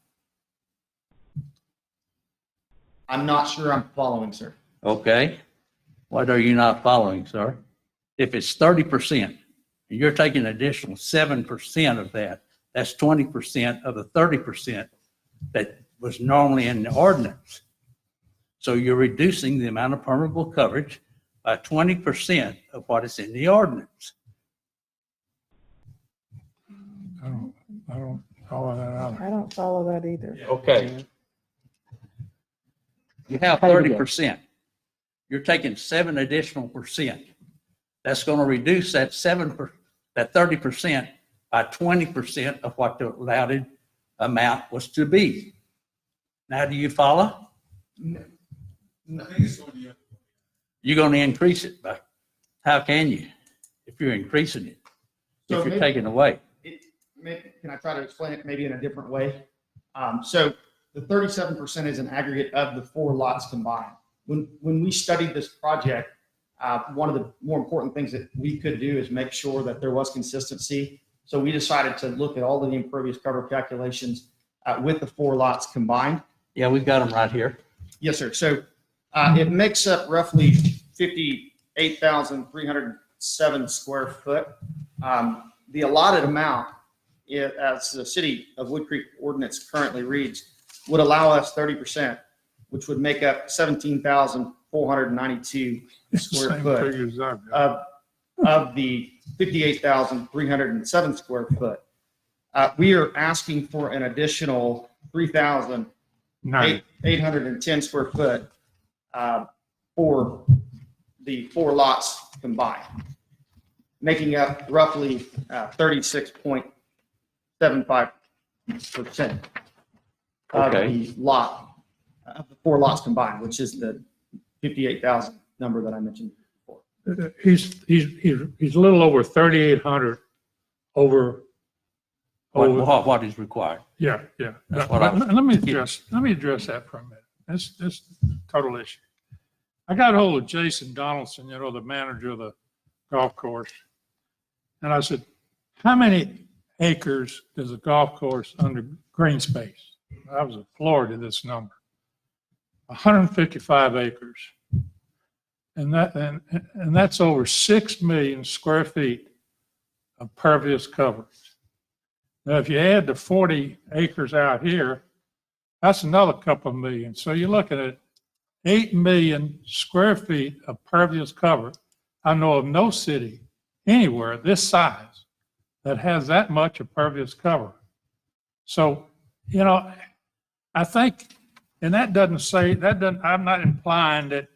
I'm not sure I'm following, sir. Okay? What are you not following, sir? If it's 30% and you're taking an additional 7% of that, that's 20% of the 30% that was normally in the ordinance. So you're reducing the amount of permeable coverage by 20% of what is in the ordinance. I don't follow that out. I don't follow that either. Okay. You have Say it again. 30%. You're taking 7 additional percent. That's going to reduce that 30% by 20% of what the allowed amount was to be. Now, do you follow? I think it's going to be. You're going to increase it, but how can you if you're increasing it? So If you're maybe- taking away? Can I try to explain it maybe in a different way? So the 37% is an aggregate of the 4 lots combined. When we studied this project, one of the more important things that we could do is make sure that there was consistency. So we decided to look at all of the impervious cover calculations with the 4 lots combined. Yeah, we've got them right here. Yes, sir. So it makes up roughly 58,307 square foot. The allotted amount, as the city of Wood Creek ordinance currently reads, would allow us 30%, which would make up 17,492 square Same foot figures I've got. of the 58,307 square foot. We are asking for an additional 3,810 square foot for the 4 lots combined, making up roughly 36.75% of Okay. the lot, of the 4 lots combined, which is the 58,000 number that I mentioned before. He's a little over 3,800 over. What is required? Yeah. That's what I'm- Let me address that for a minute. That's total issue. I got hold of Jason Donaldson, the manager of the golf course. And I said, how many acres does a golf course under green space? I was floored at this number. 155 acres. And that's over 6 million square feet of pervious coverage. Now, if you add the 40 acres out here, that's another couple of million. So you're looking at 8 million square feet of pervious cover. I know of no city anywhere this size that has that much of pervious cover. So, I think, and I'm not implying that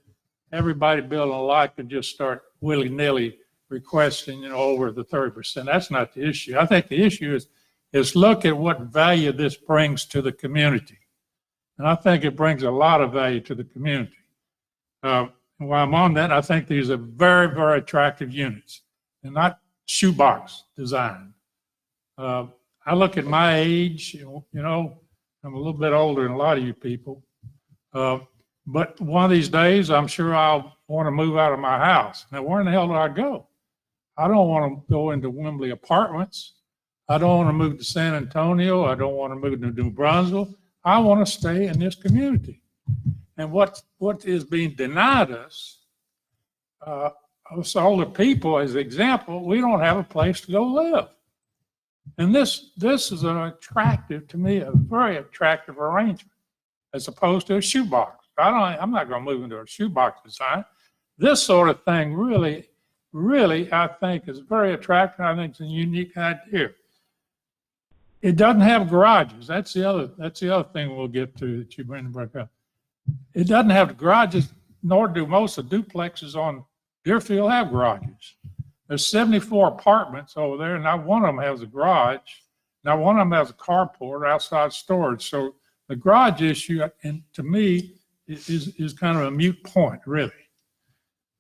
everybody building a lot could just start willy-nilly requesting, over the 30%. That's not the issue. I think the issue is look at what value this brings to the community. And I think it brings a lot of value to the community. And while I'm on that, I think these are very, very attractive units and not shoebox design. I look at my age, I'm a little bit older than a lot of you people. But one of these days, I'm sure I'll want to move out of my house. Now, where in the hell do I go? I don't want to go into Wembley Apartments. I don't want to move to San Antonio. I don't want to move to New Brunswick. I want to stay in this community. And what is being denied us, us older people, as an example, we don't have a place to go live. And this is an attractive, to me, a very attractive arrangement, as opposed to a shoebox. I'm not going to move into a shoebox design. This sort of thing really, I think is very attractive. I think it's a unique idea. It doesn't have garages. That's the other thing we'll get to that you bring up. It doesn't have garages, nor do most of the duplexes on Deerfield have garages. There's 74 apartments over there, and not one of them has a garage. Now, one of them has a carport, outside storage. So the garage issue, and to me, is kind of a moot point, really.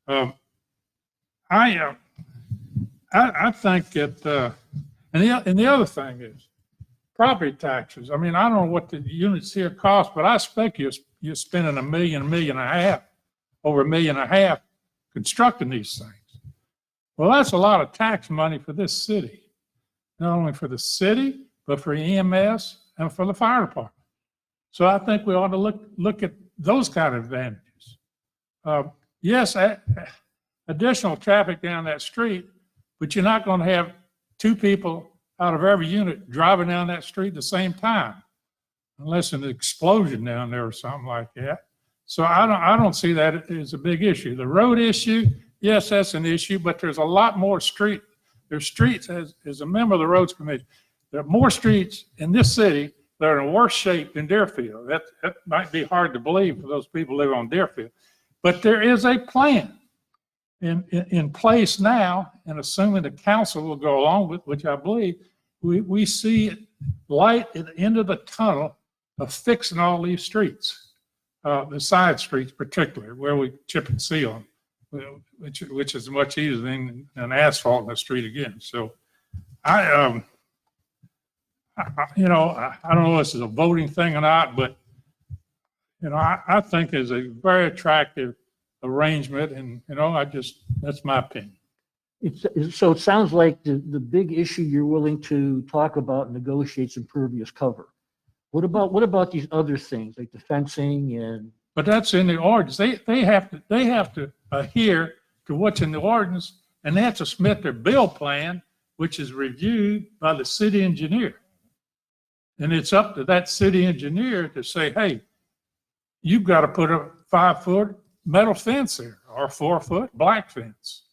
I think that, and the other thing is property taxes. I mean, I don't know what the units here cost, but I expect you're spending $1 million, $1.5 million, over $1.5 million constructing these things. Well, that's a lot of tax money for this city, not only for the city, but for EMS and for the fire department. So I think we ought to look at those kind of advantages. Yes, additional traffic down that street, but you're not going to have two people out of every unit driving down that street at the same time, unless an explosion down there or something like that. So I don't see that as a big issue. The road issue, yes, that's an issue, but there's a lot more there's streets, as a member of the roads committee, there are more streets in this city that are in worse shape than Deerfield. That might be hard to believe for those people who live on Deerfield. But there is a plan in place now, and assuming the council will go along with, which I believe, we see light at the end of the tunnel of fixing all these streets, the side streets particularly, where we chip and seal them, which is much easier than asphalt in the street again. So I don't know if this is a voting thing or not, but I think it's a very attractive arrangement, and that's my opinion. So it sounds like the big issue you're willing to talk about and negotiate is impervious cover. What about these other things like the fencing and? But that's in the ordinance. They have to adhere to what's in the ordinance, and they have to submit their bill plan, which is reviewed by the city engineer. And it's up to that city engineer to say, hey, you've got to put a 5-foot metal fence there or a 4-foot black fence.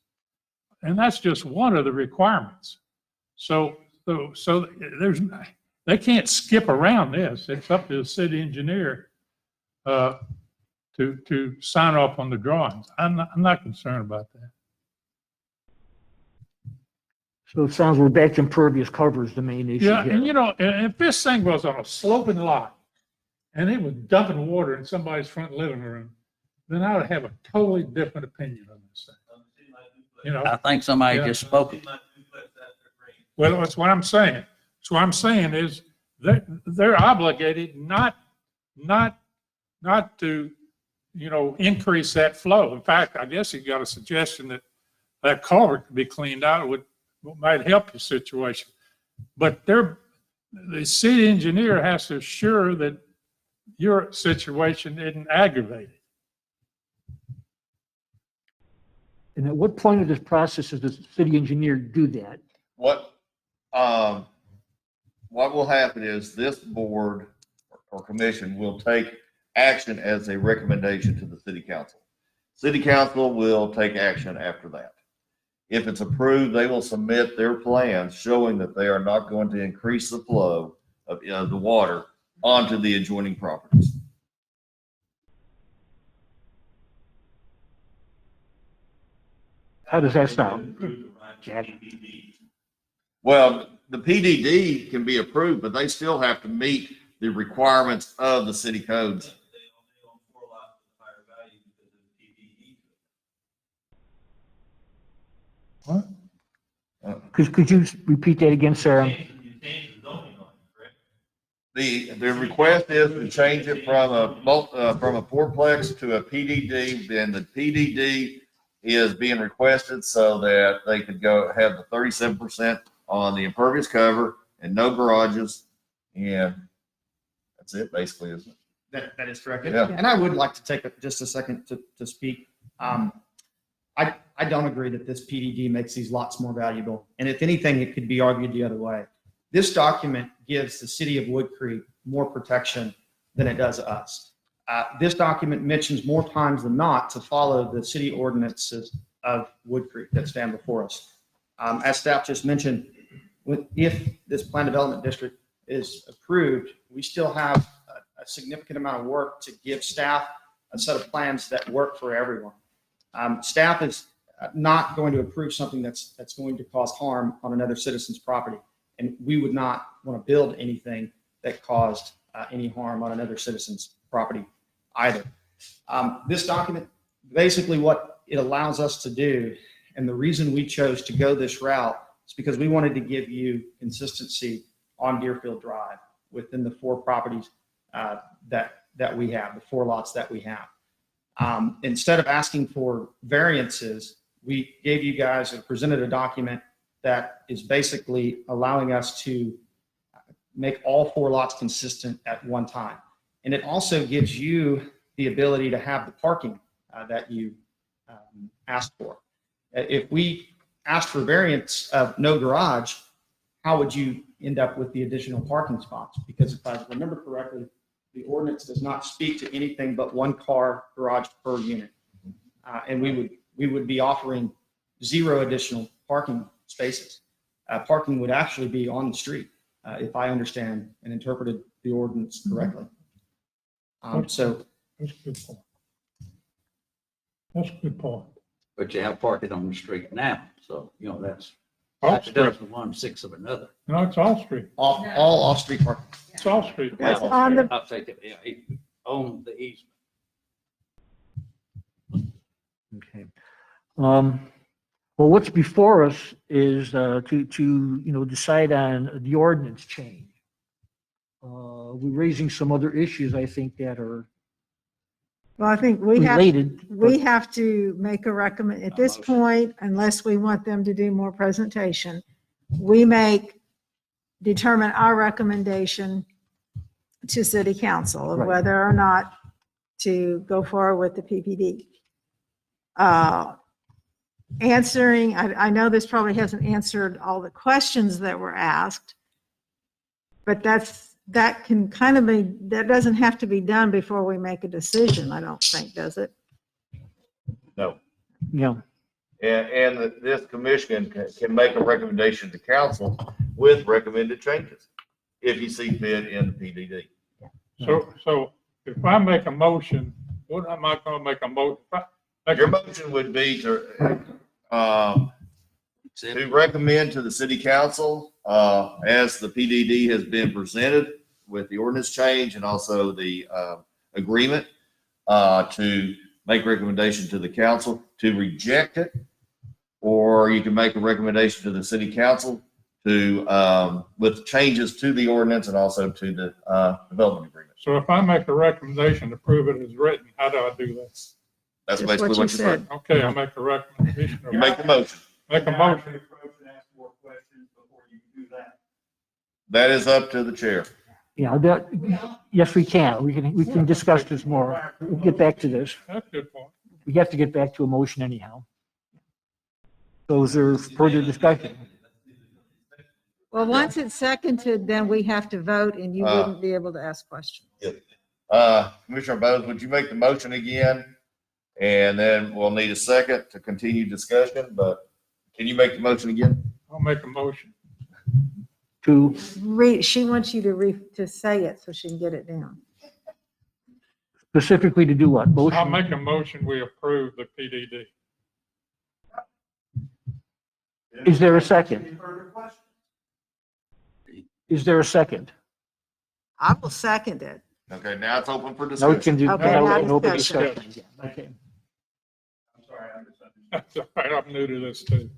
And that's just one of the requirements. So they can't skip around this. It's up to the city engineer to sign off on the drawings. I'm not concerned about that. So it sounds we're back to impervious cover is the main issue Yeah, here. and if this thing was on a sloping lot and it was dumping water in somebody's front living room, then I would have a totally different opinion on this thing. I think somebody just spoke. Well, that's what I'm saying. So what I'm saying is they're obligated not to, increase that flow. In fact, I guess you got a suggestion that culvert could be cleaned out. It might help your situation. But the city engineer has to assure that your situation isn't aggravated. And at what point of this process does the city engineer do that? What will happen is this board or commission will take action as a recommendation to the city council. City council will take action after that. If it's approved, they will submit their plans showing that they are not going to increase the flow of the water onto the adjoining properties. How does that sound? Jack? Well, the PDD can be approved, but they still have to meet the requirements of the city codes. They own 4 lots with higher value because of the PDD. Could you repeat that again, Sarah? You changed the zoning on it, correct? The request is to change it from from a fourplex to a PDD, then the PDD is being requested so that they could go have the 37% on the impervious cover and no garages. And that's it basically, isn't it? That is correct. Yeah. And I would like to take just a second to speak. I don't agree that this PDD makes these lots more valuable. And if anything, it could be argued the other way. This document gives the city of Wood Creek more protection than it does us. This document mentions more times than not to follow the city ordinances of Wood Creek that stand before us. As staff just mentioned, if this plan development district is approved, we still have a significant amount of work to give staff a set of plans that work for everyone. Staff is not going to approve something that's going to cause harm on another citizen's property. And we would not want to build anything that caused any harm on another citizen's property either. This document, basically what it allows us to do, and the reason we chose to go this route is because we wanted to give you consistency on Deerfield Drive within the 4 properties that we have, the 4 lots that we have. Instead of asking for variances, we gave you guys and presented a document that is basically allowing us to make all 4 lots consistent at one time. And it also gives you the ability to have the parking that you asked for. If we asked for variance of no garage, how would you end up with the additional parking spots? Because if I remember correctly, the ordinance does not speak to anything but 1 car garage per unit. And we would be offering 0 additional parking spaces. Parking would actually be on the street, if I understand and interpreted the ordinance correctly. So That's a good point. That's a good point. But you have parking on the street now, so, that's Off street. does one sixth of another. No, it's all street. all off-street parking. It's all street. That's on the, I'll take it, on the easement. Okay. Well, what's before us is to decide on the ordinance change. We're raising some other issues, I think, that are well, I think we have, related. we have to make a recommend, at this motion. point, unless we want them to do more presentation, we determine our recommendation to city council of Right. whether or not to go forward with the PPD. Answering, I know this probably hasn't answered all the questions that were asked, but that can kind of be, that doesn't have to be done before we make a decision, I don't think, does it? No. Yeah. And this commission can make a recommendation to council with recommended changes if you see fit in the PDD. So if I make a motion, what am I gonna make a motion? Your motion would be to recommend to the city council, as the PDD has been presented with the ordinance change and also the agreement, to make recommendation to the council to reject it, or you can make a recommendation to the city council to, with changes to the ordinance and also to the development agreement. So if I make a recommendation to prove it as written, how do I do that? That's Just basically what what you you said. Okay, I make a recommendation. You make the motion. Make a motion. That is up to the chair. Yeah, yes, we can. We can discuss this more. We'll get back to this. That's a good point. We have to get back to a motion anyhow. So is there further discussion? Well, once it's seconded, then we have to vote and you wouldn't be able to ask questions. Commissioner Bowes, would you make the motion again? And then we'll need a second to continue discussion, but can you make the motion again? I'll make a motion. To, She wants you to say it so she can get it down. specifically to do what? I'll Motion? make a motion, we approve the PDD. Is there a second? Any further questions? Is there a second? I will second it. Okay, now it's open for No, we can discussion. do, Okay, now no open discussion. discussion. Okay. I'm sorry, I misunderstood. That's all right, I'm new to this too.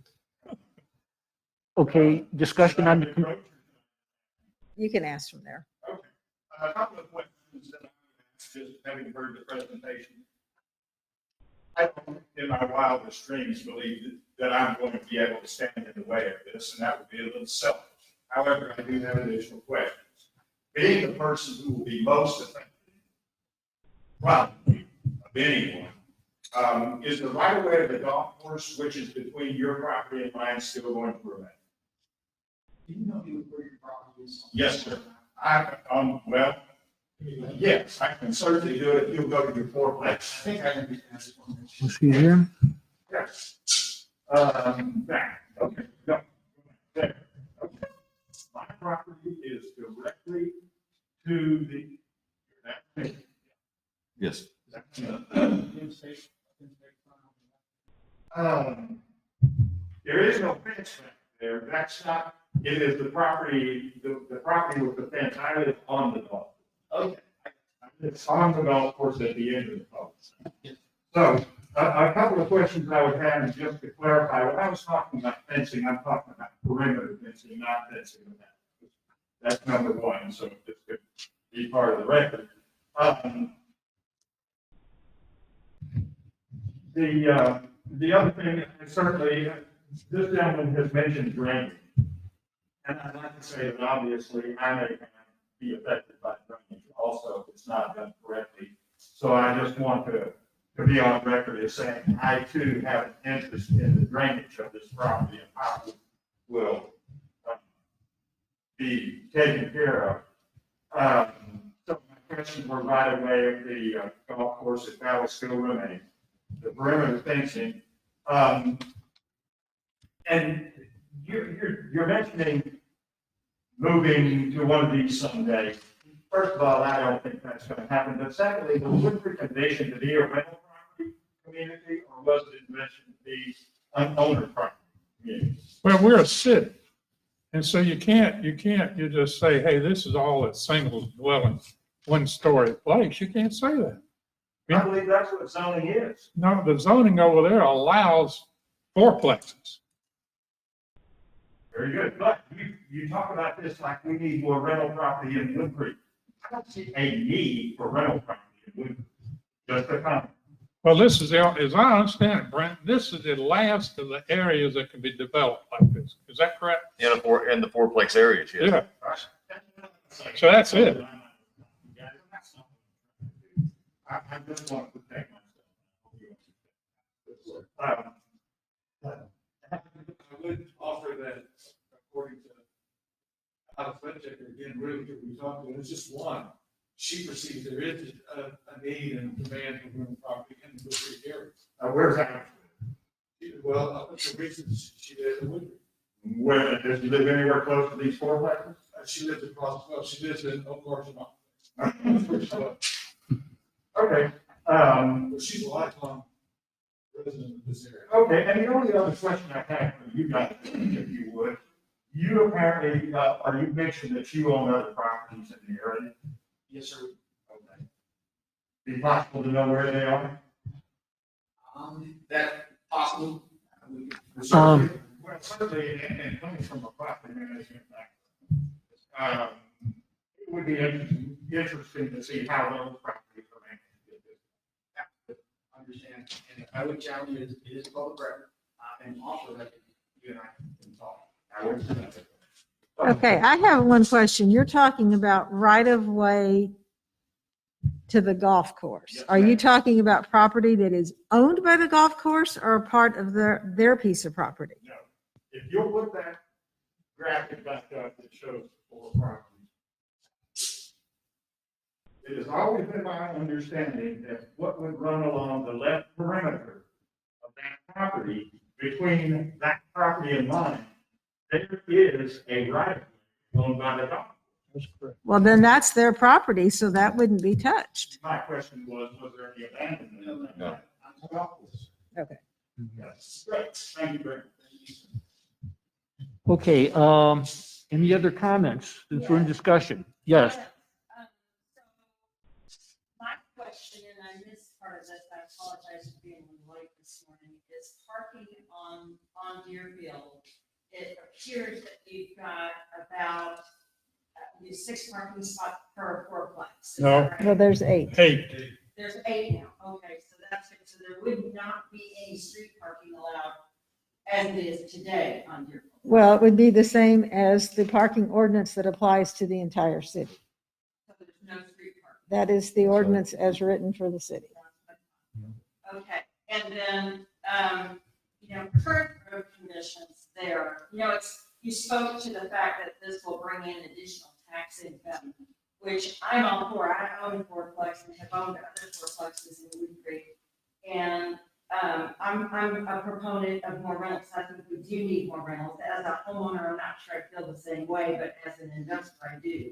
Okay, discussion on the, You can ask from there. Okay. A couple of questions that I'm asked, just having heard the presentation. I don't, in my wildest dreams, believe that I'm going to be able to stand in the way of this, and that would be a little selfish. However, I do have additional questions. Being the person who will be most affected, probably, of anyone, is the right of way of the golf course, which is between your property and mine, still going to remain? Do you know where your property is? Yes, sir. Well, yes, I can certainly do it if you'll go to your fourplex. I think I understand this one. let's see here. Yes. Back, okay, no, there, okay. My property is directly to the. Yes. There is no fence back there, that's not, it is the property, the property with the fence, I live on the golf. Okay. It's on the golf course at the end of the golf. So, a couple of questions I would have, is just to clarify, when I was talking about fencing, I'm talking about perimeter fencing, not fencing. That's number one, so this could be part of the record. The other thing, is certainly, this gentleman has mentioned drainage. And I'd like to say that obviously I may be affected by drainage also if it's not done correctly. So I just want to be on record as saying I too have an interest in the drainage of this property and how it will be taken care of. So my questions were right away of the golf course, if that will still remain, the perimeter fencing. And you're mentioning moving to one of these someday. First of all, I don't think that's going to happen. But secondly, was Woodford envisioned to be a rental property community, or was it envisioned to be an owner property community? Well, we're a city. And so you just say, hey, this is all a single dwelling, one-story place. You can't say that. I believe that's what zoning is. No, the zoning over there allows fourplexes. Very good. But you talk about this like we need more rental property in Woodford. I don't see a need for rental property in Woodford. Just a comment. Well, this is, as I understand it, Brent, this is the last of the areas that can be developed like this. Is that correct? In the fourplex areas, yes. Yeah. So that's it. I just want to protect myself. I would offer that according to how the checker, again, really, that we talked to, it's just one. She perceives there is a need and demand for rental property in the Woodbury area. Where's that? Well, I think the reasons she did in Woodbury. Where, does she live anywhere close to these fourplexes? She lives across, well, she lives in Oak Orchard. Okay, But she's a lifelong resident of this area. okay, and the only other question I have for you guys, if you would, you apparently, or you mentioned that you own other properties in the area. Yes, sir. Okay. Be possible to know where they are? That possible. Um, Well, certainly, and coming from a property management background, it would be interesting to see how those properties are managed. Understand, and I would challenge you, it is a public record, and also that you and I can talk. Okay, I have one question. You're talking about right of way to the golf course. Yes, Are you ma'am. talking about property that is owned by the golf course or part of their piece of property? No, if you'll put that graphic back up that shows the four properties. It has always been my understanding that what would run along the left perimeter of that property, between that property and mine, there is a right of way owned by the golf. That's correct. Well, then that's their property, so that wouldn't be touched. My question was there any abandonment of that? No. Golf course? Okay. Yes, great, thank you very much. Okay, any other comments since we're in discussion? Yes. My question, and I missed part of this, I apologize for being late this morning, is parking on Deerfield. It appears that you've got about 6 parking spots per fourplex. Is that No. right? Well, there's 8. Hey, There's 8 now. Okay, so that's it. So there would not be any street parking allowed as it is today on Deerfield. Well, it would be the same as the parking ordinance that applies to the entire city. So there's no street parking. That is the ordinance as written for the city. Okay, and then, current road conditions there, you spoke to the fact that this will bring in additional tax income, which I'm all for. I own a fourplex and have owned other fourplexes in Wood Creek. And I'm a proponent of more rentals. I think we do need more rentals. As a homeowner, I'm not sure I feel the same way, but as an investor, I do.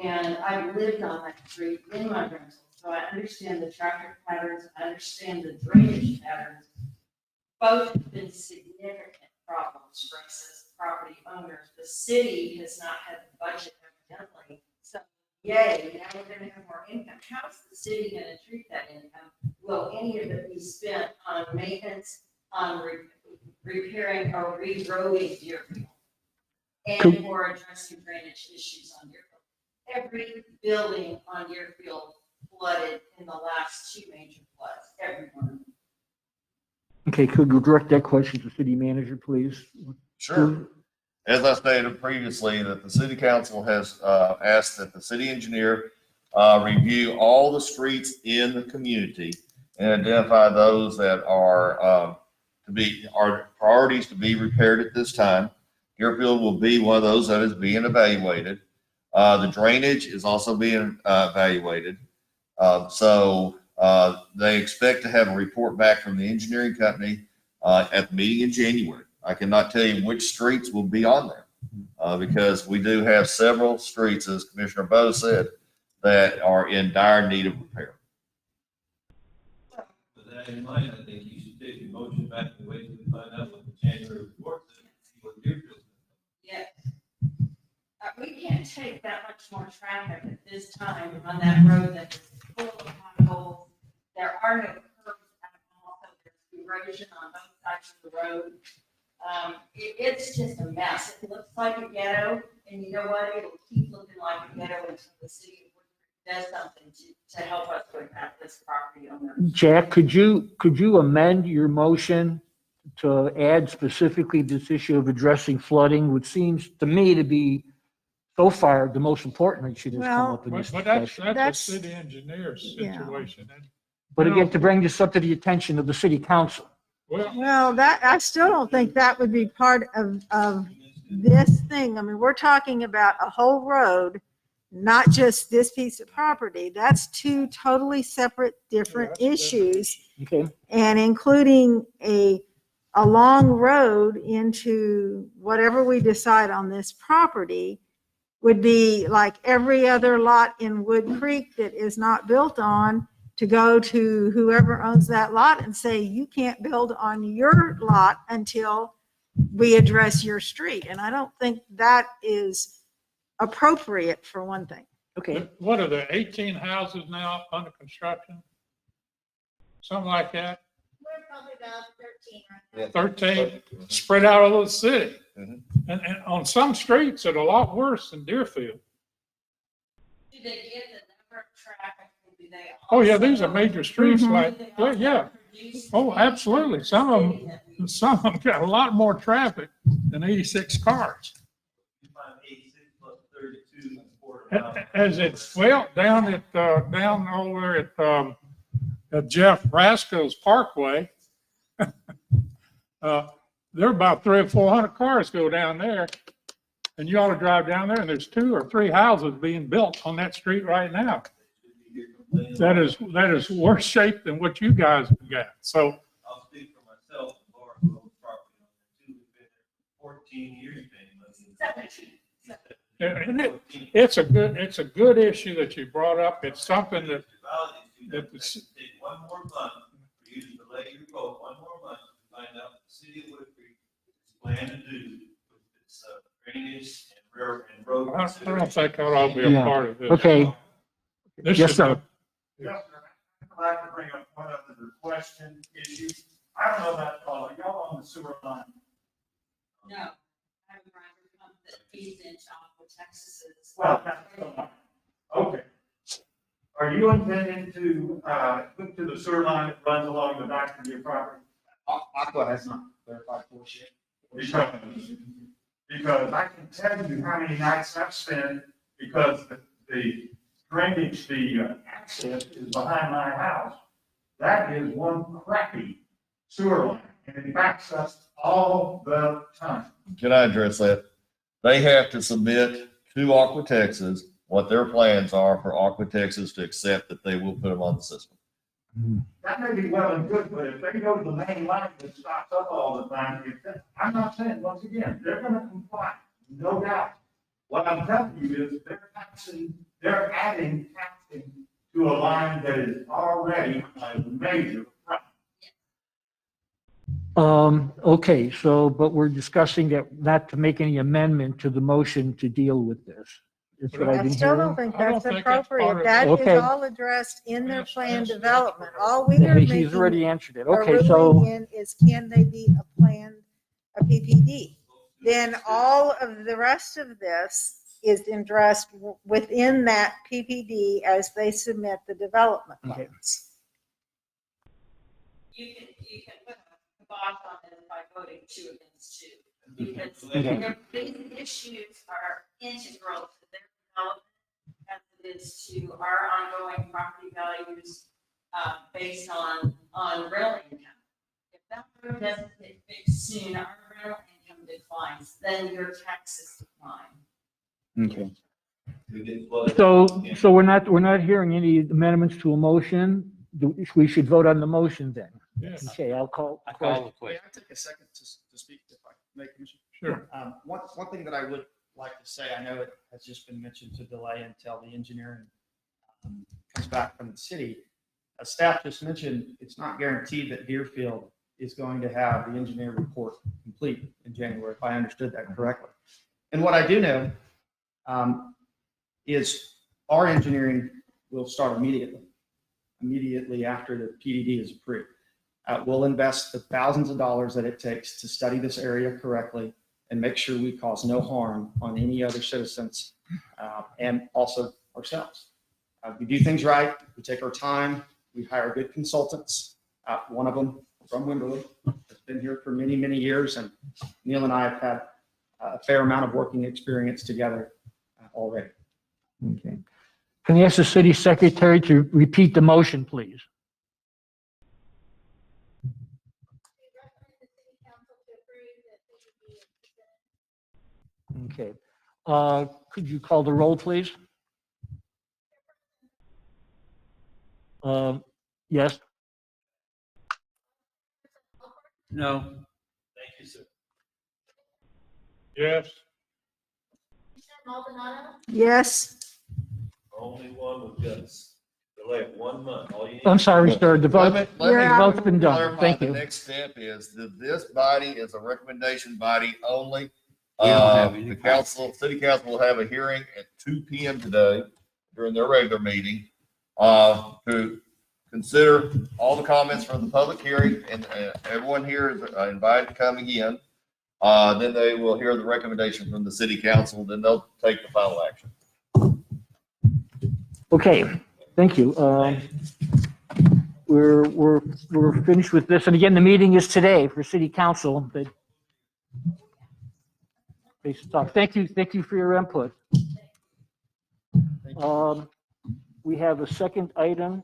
And I've lived on that street in my rental, so I understand the traffic patterns, I understand the drainage patterns. Both have been significant problems for us as property owners. The city has not had the budget evidently, so yay, now we're gonna have more income. How's the city gonna treat that income? Will any of it be spent on maintenance, on repairing or re-roading Deerfield? And or addressing drainage issues on Deerfield? Every building on Deerfield flooded in the last 2 major floods, every one of them. Okay, could you direct that question to city manager, please? Sure. As I stated previously, that the city council has asked that the city engineer review all the streets in the community and identify those that are priorities to be repaired at this time. Deerfield will be one of those that is being evaluated. The drainage is also being evaluated. So they expect to have a report back from the engineering company at the meeting in January. I cannot tell you which streets will be on there because we do have several streets, as Commissioner Bowe said, that are in dire need of repair. With that in mind, I think you should take your motion back and wait till we find out what the January report says, and see what Deerfield's. Yes. We can't take that much more traffic at this time on that road that is full of potholes. There are no curbs at all, so there's erosion on both sides of the road. It's just a mess. It looks like a ghetto, and you know what? It'll keep looking like a ghetto until the city does something to help us with that, this property owner. Jack, could you amend your motion to add specifically this issue of addressing flooding, which seems to me to be so far the most important issue that's come up in this but that's discussion? a city engineer's Yeah. situation. But again, to bring this up to the attention of the city council. Well, I still don't think that would be part of this thing. I mean, we're talking about a whole road, not just this piece of property. That's 2 totally separate, different issues. Okay, And including a long road into whatever we decide on this property would be like every other lot in Wood Creek that is not built on, to go to whoever owns that lot and say, you can't build on your lot until we address your street. And I don't think that is appropriate, for one thing. okay. What are there, 18 houses now under construction? Something like that, We're probably about 13 right now. 13, spread out over the city. Mhm. And on some streets, it's a lot worse than Deerfield. Do they get the number of traffic? Do they Oh, yeah, these also- are major streets Mhm. like, do they well, also yeah. produce Oh, the absolutely. Some of city that we- them got a lot more traffic than 86 cars. You find 86 plus 32 and a quarter mile. As it's, well, down over at Jeff Rasco's Parkway, there are about 300 or 400 cars go down there. And you ought to drive down there and there's 2 or 3 houses being built on that street right now. That is worse shape than what you guys have got. So, I'll speak for myself, and Laura, who owns property on there too, we've been there 14 years paying money. and it's a good issue that you brought up. It's something that Take one more month for you to delay your vote, one more month to find out what the city of Wood Creek is planning to do with its drainage and road. I don't think that ought to be a Yeah. part of this. Okay. This Yes, is sir. a- Yes, sir. I'd like to bring up one other question, issue. I don't know about, y'all on the sewer line. No. I have a grinder pump that feeds into Aqua Texas's. Well, that's, okay. Are you intending to, hook to the sewer line that runs along the back of your property? Aqua has not clarified for us yet. Because I can tell you how many nights I've spent, because the drainage, the access is behind my house. That is one crappy sewer line, and it backs us all the time. Can I address that? They have to submit to Aqua Texas what their plans are for Aqua Texas to accept that they will put them on the system. That may be well and good, but if they go to the main line that stops up all the time, I'm not saying, once again, they're gonna comply, no doubt. What I'm telling you is they're adding taxing to a line that is already a major problem. Okay, so, but we're discussing that not to make any amendment to the motion to deal with this. That's what I've I been still don't hearing. think I don't that's think that's part appropriate. of That it. Okay. is all addressed in their plan Yes, development. All we are He's making already answered it. a Okay, ruling so, in is can they be a plan, a PPD? Then all of the rest of this is addressed within that PPD as they submit the development Okay. plans. You can put a kibosh on it by voting 2 against 2. Because Okay. these issues are integral to their development as it is to our ongoing property values based on rental income. If that road doesn't get fixed soon, our rental income declines, then your taxes decline. okay. We get flooded. So we're not hearing any amendments to a motion. We should vote on the motion then. Yes, Okay, I'll call. I call the May question. I take a second to speak, if I may, Commissioner? sure. One thing that I would like to say, I know it has just been mentioned to delay until the engineering comes back from the city. As staff just mentioned, it's not guaranteed that Deerfield is going to have the engineer report complete in January, if I understood that correctly. And what I do know is our engineering will start immediately after the PDD is approved. We'll invest the thousands of dollars that it takes to study this area correctly and make sure we cause no harm on any other citizens and also ourselves. We do things right. We take our time. We hire good consultants. One of them from Wimberley has been here for many, many years. And Neil and I have had a fair amount of working experience together already. Okay. Can I ask the city secretary to repeat the motion, please? Okay. Could you call the roll, please? Yes. No. Thank you, sir. Yes, Maldonado, Yes, Only one with guts. Delay it 1 month. All you need. I'm sorry, sir. The vote, Let the me vote's been done. clarify. Thank The you. next step is that this body is a recommendation body only. We don't have any The council, city council will have a hearing at 2 p.m. today during their regular meeting to consider all the comments from the public hearing, and everyone here is invited to come again. Then they will hear the recommendation from the city council, then they'll take the final action. Okay, thank you. We're finished with this. And again, the meeting is today for city council. But thank you for your input. We have a second item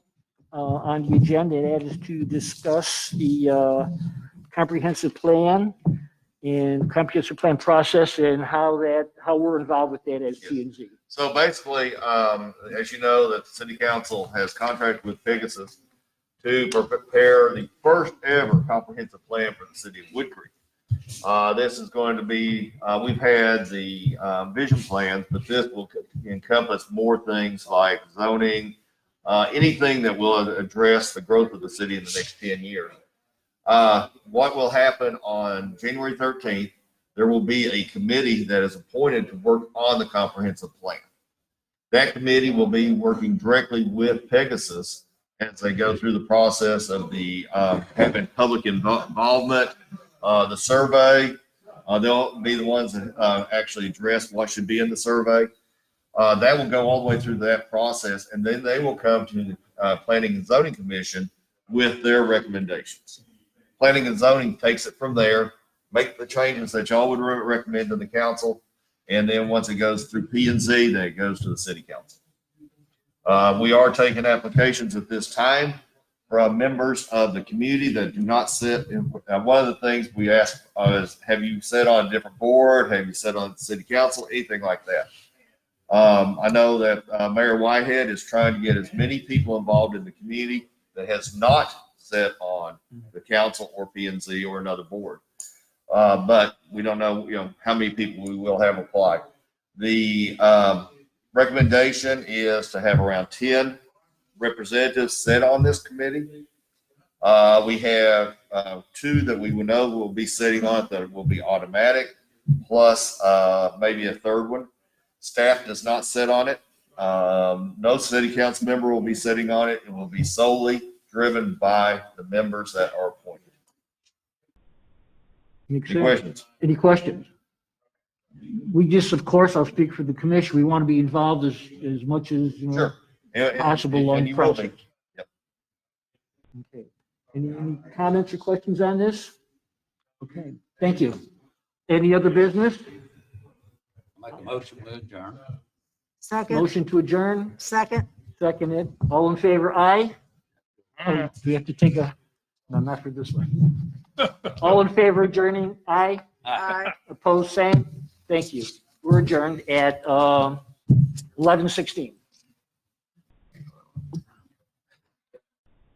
on the agenda, and that is to discuss the comprehensive plan and comprehensive plan process and how we're involved with that as P and Z. So basically, as you know, that the city council has contracted with Pegasus to prepare the first ever comprehensive plan for the city of Wood Creek. This is going to be, we've had the vision plans, but this will encompass more things like zoning, anything that will address the growth of the city in the next 10 years. What will happen on January 13th, there will be a committee that is appointed to work on the comprehensive plan. That committee will be working directly with Pegasus as they go through the process of the having public involvement, the survey. They'll be the ones that actually address what should be in the survey. That will go all the way through that process, and then they will come to the Planning and Zoning Commission with their recommendations. Planning and Zoning takes it from there, make the changes that y'all would recommend to the council, and then once it goes through P and Z, then it goes to the city council. We are taking applications at this time from members of the community that do not sit in. One of the things we ask is, have you sat on a different board? Have you sat on the city council? Anything like that. I know that Mayor Whitehead is trying to get as many people involved in the community that has not sat on the council or P and Z or another board. But we don't know, how many people we will have apply. The recommendation is to have around 10 representatives sit on this committee. We have 2 that we will know will be sitting on it that will be automatic, plus maybe a third one. Staff does not sit on it. No city council member will be sitting on it. It will be solely driven by the members that are appointed. Any questions? Any questions? We just, of course, I'll speak for the commission. We want to be involved as much as, Sure. possible on And the you will process. be. Yep. Okay. Any comments or questions on this? Okay, thank you. Any other business? Make a motion to adjourn. Second, Motion to adjourn, second. seconded. All in favor, aye? Oh, do we have to take a, no, not for this one. All in favor adjourning, aye? Aye. Opposed, same? Thank you. We're adjourned at 11:16.